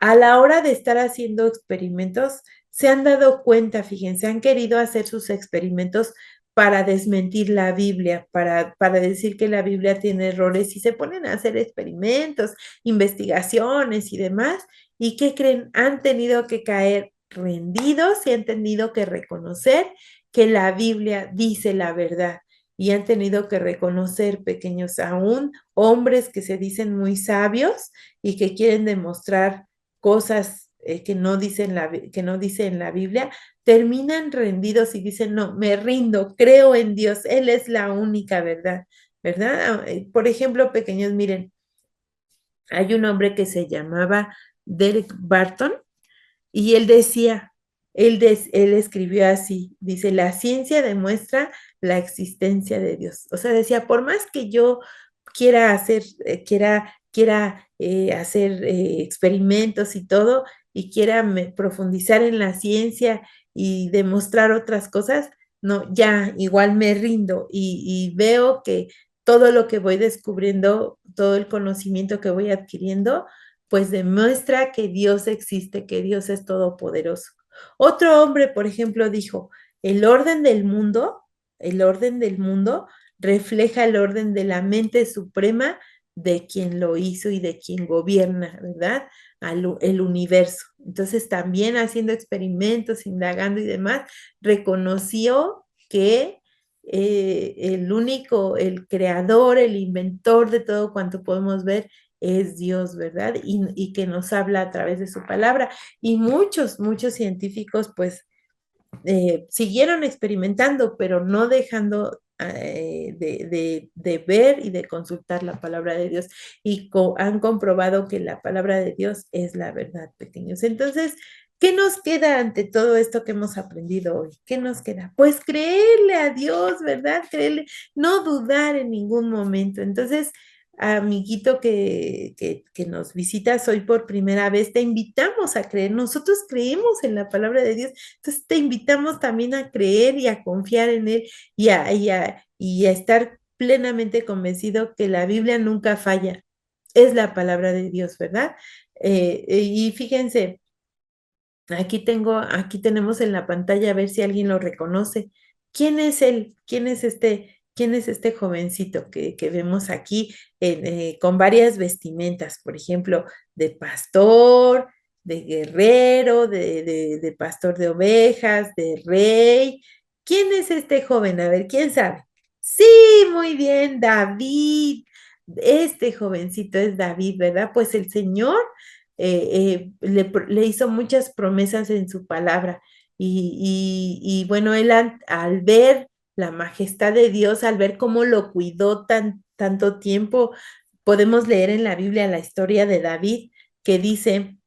A la hora de estar haciendo experimentos, se han dado cuenta, fíjense, han querido hacer sus experimentos para desmentir la Biblia, para decir que la Biblia tiene errores y se ponen a hacer experimentos, investigaciones y demás. ¿Y qué creen? Han tenido que caer rendidos y han tenido que reconocer que la Biblia dice la verdad y han tenido que reconocer, pequeños, aún hombres que se dicen muy sabios y que quieren demostrar cosas que no dice en la Biblia, terminan rendidos y dicen, no, me rindo, creo en Dios, Él es la única verdad, ¿verdad? Por ejemplo, pequeños, miren, hay un hombre que se llamaba Derek Barton y él decía, él escribió así, dice, la ciencia demuestra la existencia de Dios. O sea, decía, por más que yo quiera quiera hacer experimentos y todo, y quiera profundizar en la ciencia y demostrar otras cosas, no, ya igual me rindo y veo que todo lo que voy descubriendo, todo el conocimiento que voy adquiriendo, pues demuestra que Dios existe, que Dios es todopoderoso. Otro hombre, por ejemplo, dijo, el orden del mundo, el orden del mundo refleja el orden de la mente suprema de quien lo hizo y de quien gobierna, ¿verdad? El universo. Entonces, también haciendo experimentos, indagando y demás, reconoció que el creador, el inventor de todo cuanto podemos ver es Dios, ¿verdad? Y que nos habla a través de su palabra. Y muchos científicos, pues, siguieron experimentando, pero no dejando de ver y de consultar la palabra de Dios y han comprobado que la palabra de Dios es la verdad, pequeños. Entonces, ¿qué nos queda ante todo esto que hemos aprendido hoy? ¿Qué nos queda? Pues creerle a Dios, ¿verdad? Creerle, no dudar en ningún momento. Entonces, amiguito que nos visitas hoy por primera vez, te invitamos a creer. Nosotros creemos en la palabra de Dios, entonces te invitamos también a creer y a confiar en Él y a estar plenamente convencido que la Biblia nunca falla. Es la palabra de Dios, ¿verdad? Y fíjense, aquí tenemos en la pantalla a ver si alguien lo reconoce. ¿Quién es él? ¿Quién es este jovencito que vemos aquí con varias vestimentas? Por ejemplo, de pastor, de guerrero, de pastor de ovejas, de rey. ¿Quién es este joven? A ver, ¿quién sabe? Sí, muy bien, David. Este jovencito es David, ¿verdad? Pues el Señor le hizo muchas promesas en su palabra. Bueno, él al ver la majestad de Dios, al ver cómo lo cuidó tanto tiempo, podemos leer en la Biblia la historia de David, que dice,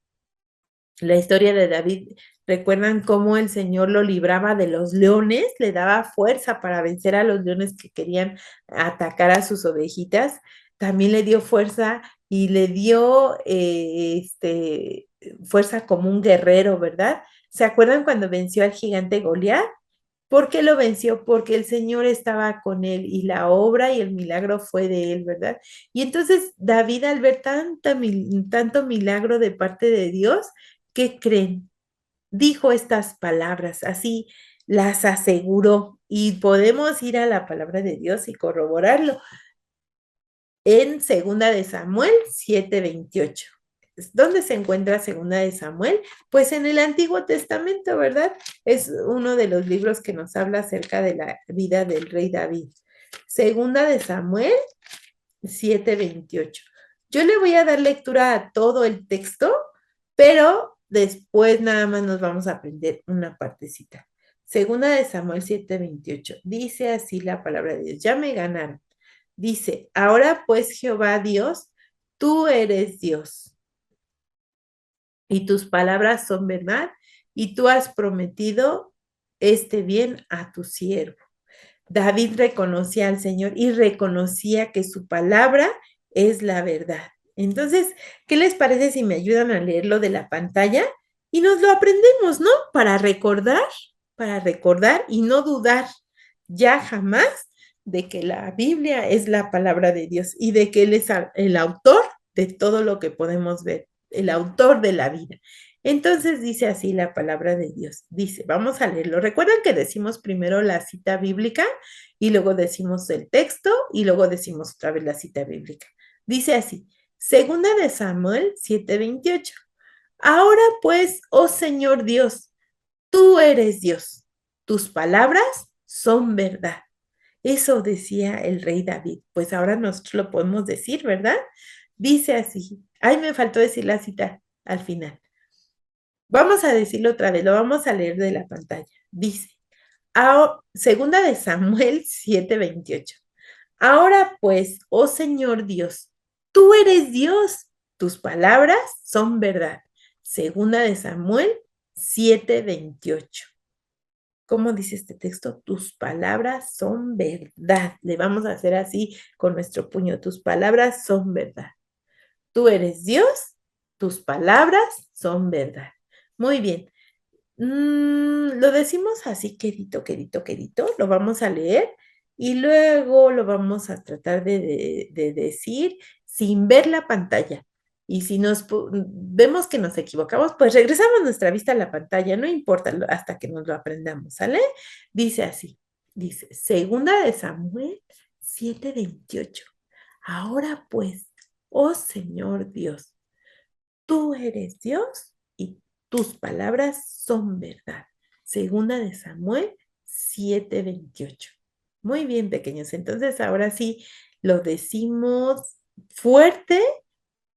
la historia de David, ¿recuerdan cómo el Señor lo libraba de los leones? Le daba fuerza para vencer a los leones que querían atacar a sus ovejitas. También le dio fuerza y le dio fuerza como un guerrero, ¿verdad? ¿Se acuerdan cuando venció al gigante Goliat? ¿Por qué lo venció? Porque el Señor estaba con él y la obra y el milagro fue de él, ¿verdad? Y entonces David, al ver tanto milagro de parte de Dios, ¿qué creen? Dijo estas palabras, así las aseguró y podemos ir a la palabra de Dios y corroborarlo en Segunda de Samuel 7:28. ¿Dónde se encuentra Segunda de Samuel? Pues en el Antiguo Testamento, ¿verdad? Es uno de los libros que nos habla acerca de la vida del rey David. Segunda de Samuel 7:28. Yo le voy a dar lectura a todo el texto, pero después nada más nos vamos a aprender una partecita. Segunda de Samuel 7:28. Dice así la palabra de Dios. Ya me ganaron. Dice, ahora pues Jehová Dios, tú eres Dios y tus palabras son verdad y tú has prometido este bien a tu siervo. David reconocía al Señor y reconocía que su palabra es la verdad. Entonces, ¿qué les parece si me ayudan a leerlo de la pantalla? Y nos lo aprendemos, ¿no? Para recordar y no dudar ya jamás de que la Biblia es la palabra de Dios y de que Él es el autor de todo lo que podemos ver, el autor de la vida. Entonces dice así la palabra de Dios. Dice, vamos a leerlo. ¿Recuerdan que decimos primero la cita bíblica y luego decimos el texto y luego decimos otra vez la cita bíblica? Dice así, Segunda de Samuel 7:28. Ahora pues, oh Señor Dios, tú eres Dios. Tus palabras son verdad. Eso decía el rey David. Pues ahora nosotros lo podemos decir, ¿verdad? Dice así. Ay, me faltó decir la cita al final. Vamos a decirlo otra vez, lo vamos a leer de la pantalla. Dice, Segunda de Samuel 7:28. Ahora pues, oh Señor Dios, tú eres Dios, tus palabras son verdad. Segunda de Samuel 7:28. ¿Cómo dice este texto? Tus palabras son verdad. Le vamos a hacer así con nuestro puño. Tus palabras son verdad. tú eres Dios, tus palabras son verdad. Muy bien. Lo decimos así, quedito, quedito, quedito, lo vamos a leer y luego lo vamos a tratar de decir sin ver la pantalla. Y si vemos que nos equivocamos, pues regresamos nuestra vista a la pantalla, no importa hasta que nos lo aprendamos, ¿sale? Dice así, dice, Segunda de Samuel 7:28. Ahora pues, oh Señor Dios, tú eres Dios y tus palabras son verdad. Segunda de Samuel 7:28. Muy bien, pequeños. Entonces, ahora sí lo decimos fuerte.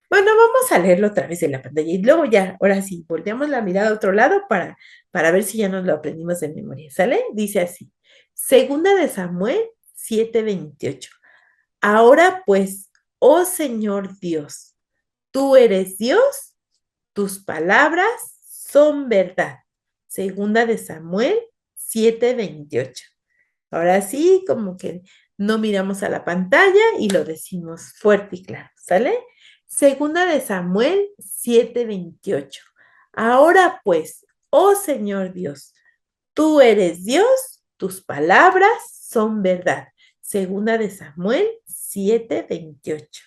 Bueno, vamos a leerlo otra vez en la pantalla y luego ya, ahora sí, volteamos la mirada a otro lado para ver si ya nos lo aprendimos de memoria. ¿Sale? Dice así. Segunda de Samuel 7:28. Ahora pues, oh Señor Dios, tú eres Dios, tus palabras son verdad. Segunda de Samuel 7:28. Ahora sí, como que no miramos a la pantalla y lo decimos fuerte y claro, ¿sale? Segunda de Samuel 7:28. Ahora pues, oh Señor Dios, tú eres Dios, tus palabras son verdad. Segunda de Samuel 7:28.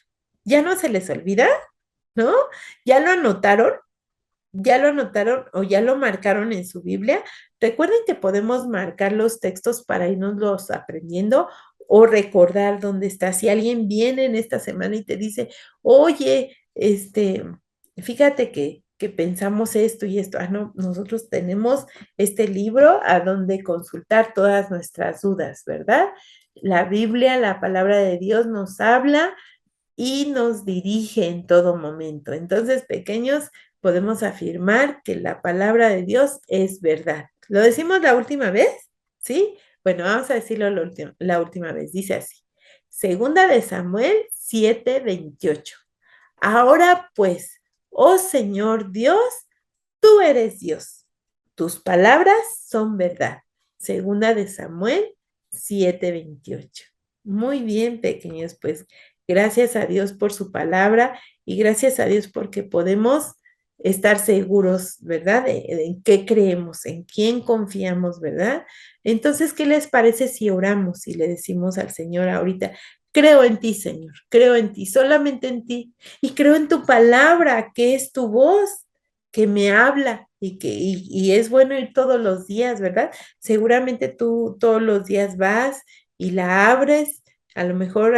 ¿Ya no se les olvida? ¿No? ¿Ya lo anotaron? ¿Ya lo anotaron o ya lo marcaron en su Biblia? Recuerden que podemos marcar los textos para irnos aprendiendo o recordar dónde está. Si alguien viene en esta semana y te dice, oye, fíjate que pensamos esto y esto. No, nosotros tenemos este libro a donde consultar todas nuestras dudas, ¿verdad? La Biblia, la palabra de Dios nos habla y nos dirige en todo momento. Entonces, pequeños, podemos afirmar que la palabra de Dios es verdad. ¿Lo decimos la última vez? ¿Sí? Bueno, vamos a decirlo la última vez. Dice así. Segunda de Samuel 7:28. Ahora pues, oh Señor Dios, tú eres Dios. Tus palabras son verdad. Segunda de Samuel 7:28. Muy bien, pequeños, pues gracias a Dios por su palabra y gracias a Dios porque podemos estar seguros, ¿verdad? En qué creemos, en quién confiamos, ¿verdad? Entonces, ¿qué les parece si oramos y le decimos al Señor ahorita, creo en ti, Señor, creo en ti, solamente en ti, y creo en tu palabra, que es tu voz, que me habla y es bueno ir todos los días, ¿verdad? Seguramente tú todos los días vas y la abres, a lo mejor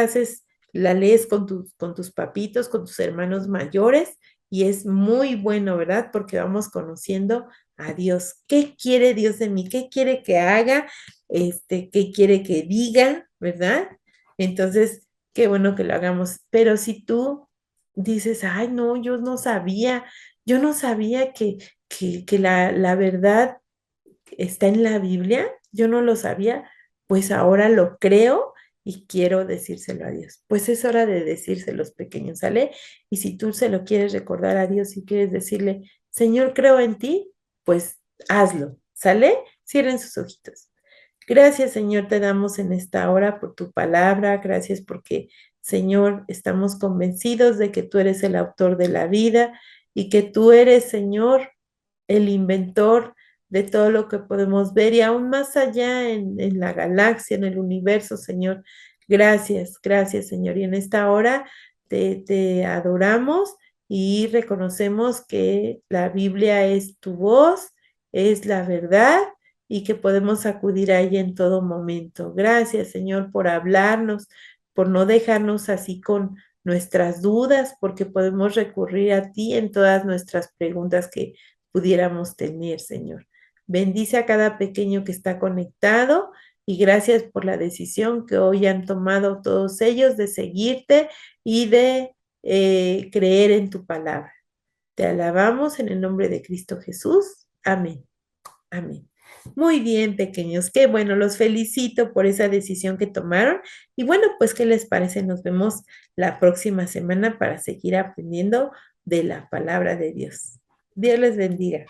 la lees con tus papitos, con tus hermanos mayores, y es muy bueno, ¿verdad? Porque vamos conociendo a Dios. ¿Qué quiere Dios de mí? ¿Qué quiere que haga? ¿Qué quiere que diga? ¿Verdad? Entonces, qué bueno que lo hagamos. Pero si tú dices, ay, no, yo no sabía que la verdad está en la Biblia, yo no lo sabía, pues ahora lo creo y quiero decírselo a Dios. Pues es hora de decírselos, pequeños, ¿sale? Y si tú se lo quieres recordar a Dios y quieres decirle, Señor, creo en ti, pues hazlo, ¿sale? Cierren sus ojitos. Gracias, Señor, te damos en esta hora por tu palabra. Gracias porque, Señor, estamos convencidos de que tú eres el autor de la vida y que tú eres, Señor, el inventor de todo lo que podemos ver y aún más allá en la galaxia, en el universo, Señor. Gracias, gracias, Señor. Y en esta hora te adoramos y reconocemos que la Biblia es tu voz, es la verdad y que podemos acudir a ella en todo momento. Gracias, Señor, por hablarnos, por no dejarnos así con nuestras dudas, porque podemos recurrir a ti en todas nuestras preguntas que pudiéramos tener, Señor. Bendice a cada pequeño que está conectado y gracias por la decisión que hoy han tomado todos ellos de seguirte y de creer en tu palabra. Te alabamos en el nombre de Cristo Jesús. Amén. Amén. Muy bien, pequeños. Qué bueno, los felicito por esa decisión que tomaron. Y bueno, pues, ¿qué les parece? Nos vemos la próxima semana para seguir aprendiendo de la palabra de Dios. Dios les bendiga.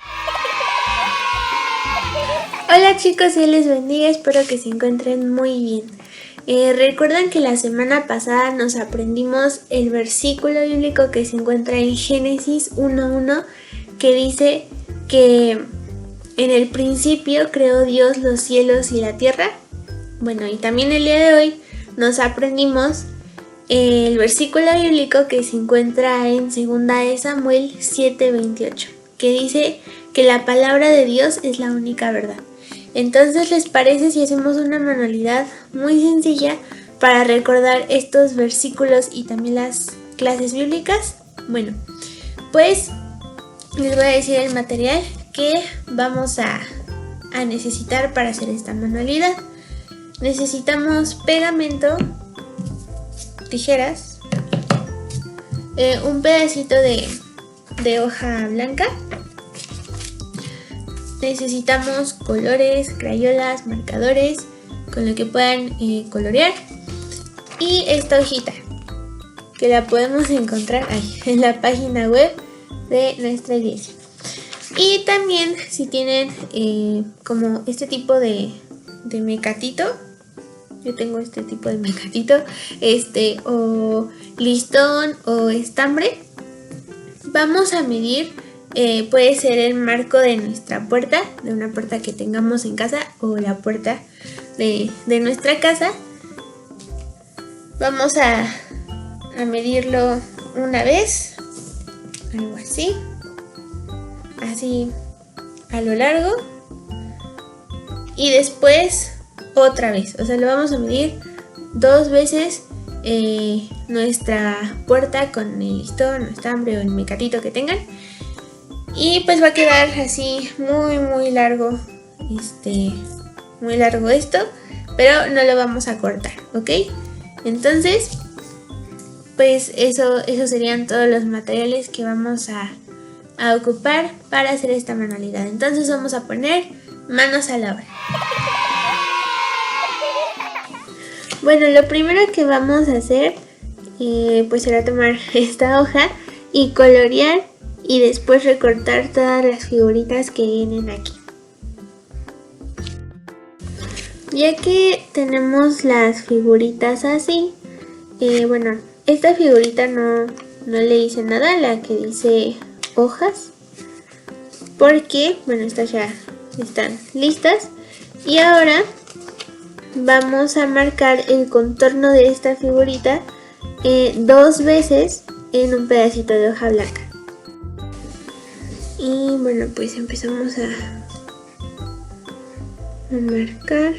Hola chicos, Dios les bendiga, espero que se encuentren muy bien. Recuerdan que la semana pasada nos aprendimos el versículo bíblico que se encuentra en Génesis 1:1, que dice que en el principio creó Dios los cielos y la tierra. Bueno, y también el día de hoy nos aprendimos el versículo bíblico que se encuentra en 2 de Samuel 7:28, que dice que la palabra de Dios es la única verdad. Entonces, ¿les parece si hacemos una manualidad muy sencilla para recordar estos versículos y también las clases bíblicas? Bueno, pues les voy a decir el material que vamos a necesitar para hacer esta manualidad. Necesitamos pegamento, tijeras, un pedacito de hoja blanca. Necesitamos colores, crayolas, marcadores, con lo que puedan colorear. Y esta hojita, que la podemos encontrar ahí, en la página web de nuestra iglesia. Y también si tienen como este tipo de mecatito, yo tengo este tipo de mecatito, o listón o estambre, vamos a medir. Puede ser el marco de nuestra puerta, de una puerta que tengamos en casa, o la puerta de nuestra casa. Vamos a medirlo una vez, algo así a lo largo, y después otra vez, o sea, lo vamos a medir 2 veces nuestra puerta con el listón o estambre o el mecatito que tengan. Y pues va a quedar así muy largo, muy largo esto, pero no lo vamos a cortar, ¿ok? Entonces, pues eso serían todos los materiales que vamos a ocupar para hacer esta manualidad. Entonces vamos a poner manos a la obra. Bueno, lo primero que vamos a hacer, pues será tomar esta hoja y colorear, y después recortar todas las figuritas que vienen aquí. Ya que tenemos las figuritas así, bueno, esta figurita no le hice nada, la que dice hojas, porque, bueno, estas ya están listas. Y ahora vamos a marcar el contorno de esta figurita 2 veces en un pedacito de hoja blanca. Y bueno, pues empezamos a marcar.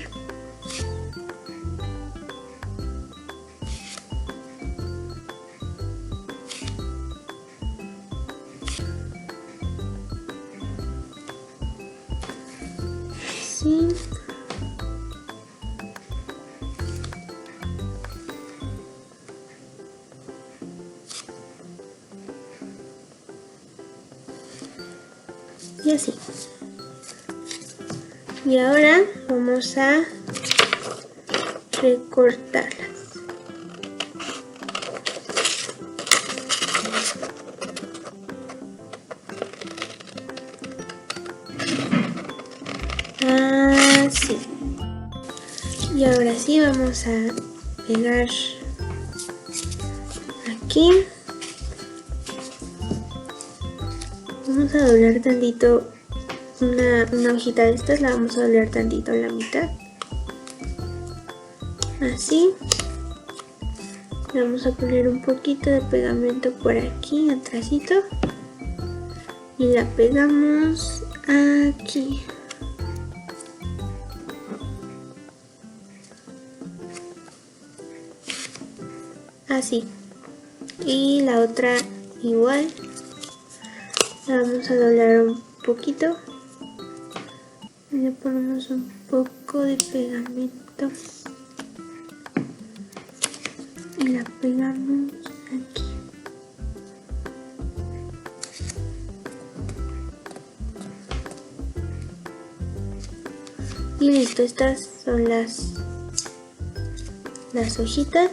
Así. Y así. Y ahora vamos a recortarlas. Así. Y ahora sí vamos a pegar aquí. Vamos a doblar tantito una hojita de estas, la vamos a doblar tantito a la mitad. Así. Le vamos a poner un poquito de pegamento por aquí, atrásito. Y la pegamos aquí. Así. Y la otra igual. La vamos a doblar un poquito. Le ponemos un poco de pegamento. Y la pegamos aquí. Y listo, estas son las hojitas.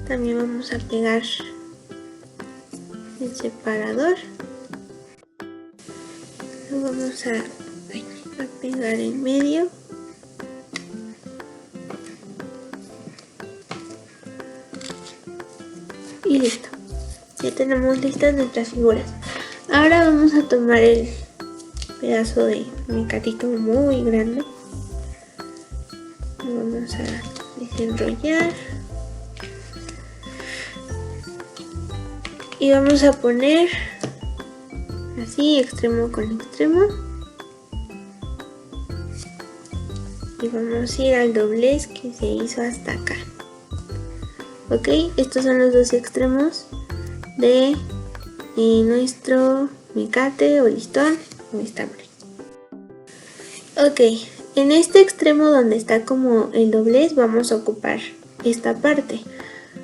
También vamos a pegar el separador. Lo vamos a pegar en medio. ya tenemos listas nuestras figuras. Ahora vamos a tomar el pedazo de mecatito muy grande. Lo vamos a desenrollar. Y vamos a poner así, extremo con extremo. Y vamos a ir al doblez que se hizo hasta acá. Ok, estos son los dos extremos de nuestro mecate o listón o estambre. Ok, en este extremo donde está como el doblez vamos a ocupar esta parte.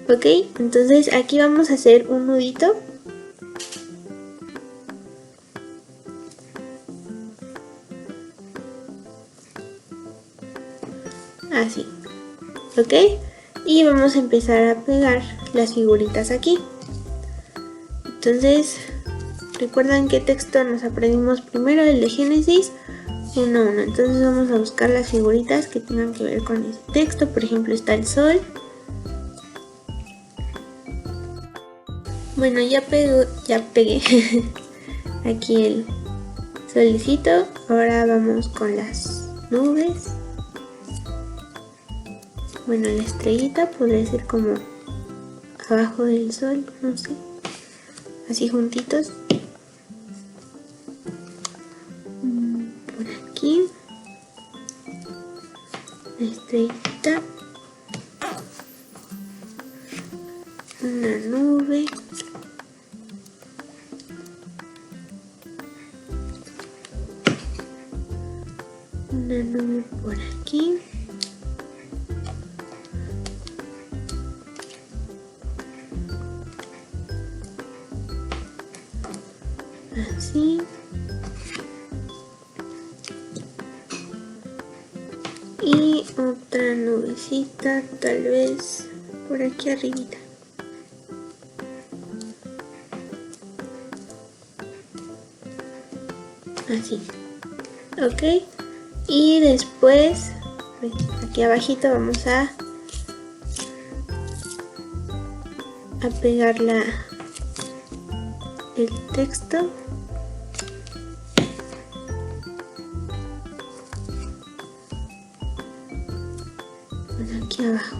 Ok, entonces aquí vamos a hacer un nudito. Así. Ok, y vamos a empezar a pegar las figuritas aquí. Entonces, recuerdan qué texto nos aprendimos primero, el de Génesis 1:1. Entonces vamos a buscar las figuritas que tengan que ver con ese texto. Por ejemplo, está el sol. Bueno, ya pegué aquí el solecito. Ahora vamos con las nubes. Bueno, la estrellita podría ser como abajo del sol, no sé. Así juntitos. Por aquí. La estrellita. Una nube. Una nube por aquí. Así. Y otra nubecita, tal vez por aquí arribita. Así. Ok. Y después, aquí abajito vamos a pegar el texto. Bueno, aquí abajo.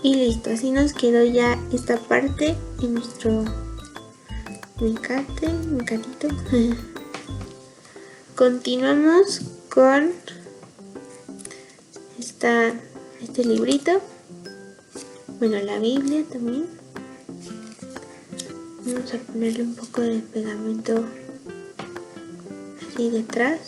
Y listo, así nos quedó ya esta parte en nuestro mecatito. Continuamos con este librito. Bueno, la Biblia también. Vamos a ponerle un poco de pegamento así detrás.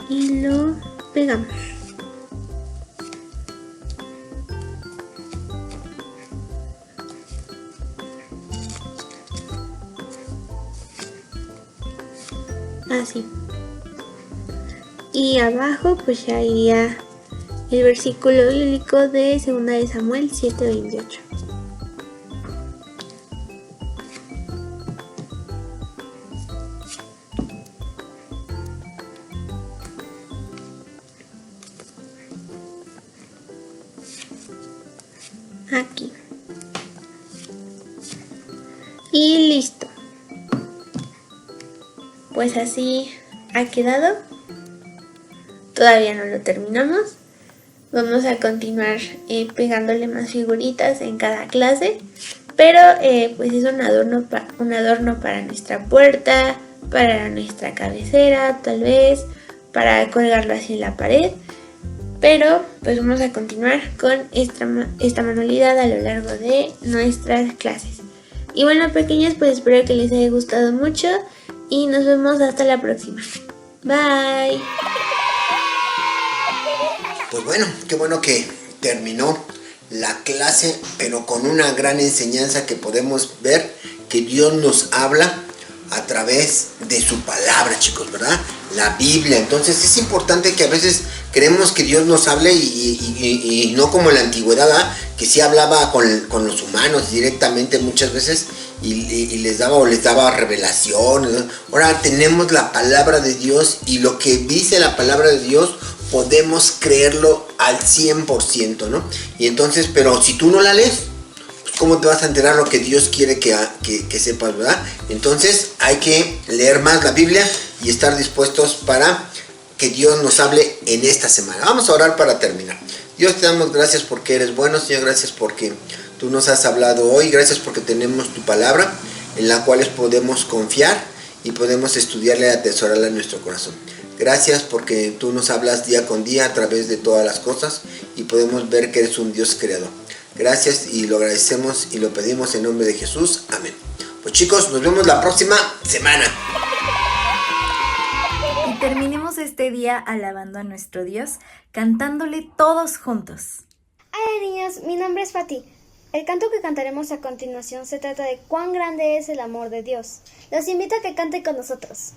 Y lo pegamos. Así. Y abajo pues ya iría el versículo bíblico de 2 de Samuel 7:28. Aquí. Y listo. Pues así ha quedado. Todavía no lo terminamos. Vamos a continuar pegándole más figuritas en cada clase. Pero pues es un adorno para nuestra puerta, para nuestra cabecera, tal vez, para colgarlo así en la pared. Pero pues vamos a continuar con esta manualidad a lo largo de nuestras clases. Y bueno, pequeñas, pues espero que les haya gustado mucho y nos vemos hasta la próxima. Bye. Pues bueno, qué bueno que terminó la clase, pero con una gran enseñanza que podemos ver que Dios nos habla a través de su palabra, chicos, ¿verdad? la Biblia. Entonces es importante que a veces queremos que Dios nos hable y no como en la antigüedad, ¿verdad? Que sí hablaba con los humanos directamente muchas veces y les daba revelaciones, ¿no? Ahora tenemos la palabra de Dios y lo que dice la palabra de Dios podemos creerlo al 100%, ¿no? Y entonces, pero si tú no la lees, pues ¿cómo te vas a enterar lo que Dios quiere que sepas, verdad? Entonces hay que leer más la Biblia y estar dispuestos para que Dios nos hable en esta semana. Vamos a orar para terminar. Dios, te damos gracias porque eres bueno, Señor, gracias porque tú nos has hablado hoy, gracias porque tenemos tu palabra en la cual podemos confiar y podemos estudiarla y atesorarla en nuestro corazón. Gracias porque tú nos hablas día con día a través de todas las cosas y podemos ver que eres un Dios creador. Gracias y lo agradecemos y lo pedimos en nombre de Jesús. Amén. Pues chicos, nos vemos la próxima semana. Y terminemos este día alabando a nuestro Dios, cantándole todos juntos. Hola niños, mi nombre es Fati. El canto que cantaremos a continuación se trata de cuán grande es el amor de Dios. Los invito a que canten con nosotros.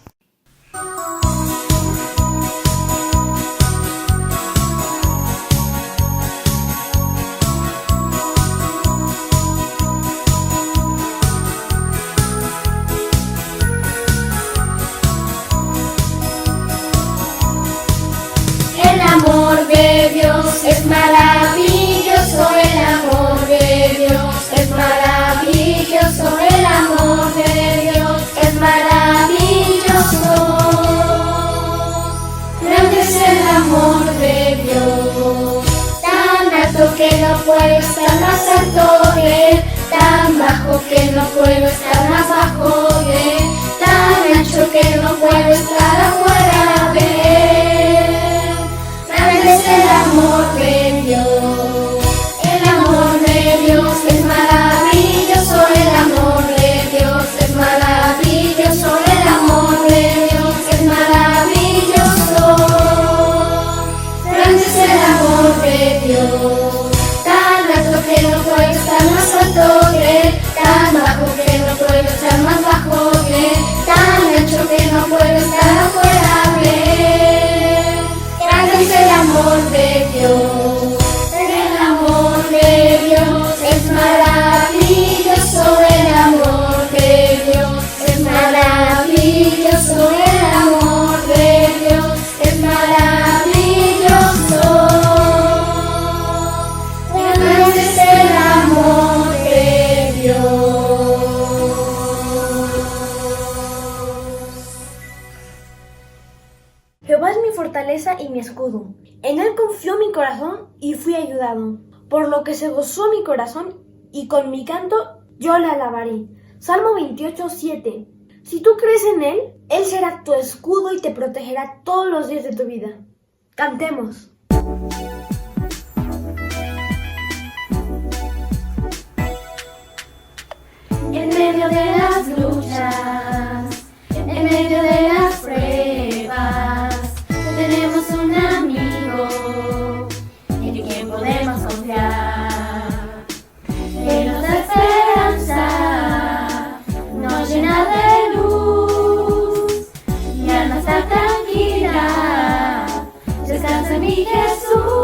El amor de Dios es maravilloso, el amor de Dios es maravilloso, el amor de Dios es maravilloso. Grande es el amor de Dios, tan alto que no puedo estar más alto de él, tan bajo que no puedo estar más bajo de él, tan ancho que no puedo estar afuera de él. Grande es el amor de Dios, el amor de Dios es maravilloso, el amor de Dios es maravilloso, el amor de Dios es maravilloso. Grande es el amor de Dios, tan alto que no puedo estar más alto de él, tan bajo que no puedo estar más bajo de él, tan ancho que no puedo estar afuera de él. Grande es el amor de Dios, el amor de Dios es maravilloso, el amor de Dios es maravilloso, el amor de Dios es maravilloso. Grande es el amor de Dios. Jehová es mi fortaleza y mi escudo. En él confió mi corazón y fui ayudado. Por lo que se gozó mi corazón y con mi canto yo le alabaré. Salmo 28:7. Si tú crees en él será tu escudo y te protegerá todos los días de tu vida. Cantemos. En medio de las luchas, en medio de las pruebas, tenemos un amigo en quien podemos confiar. Él nos da esperanza, nos llena de luz, mi alma está tranquila, descansa en mi Jesús.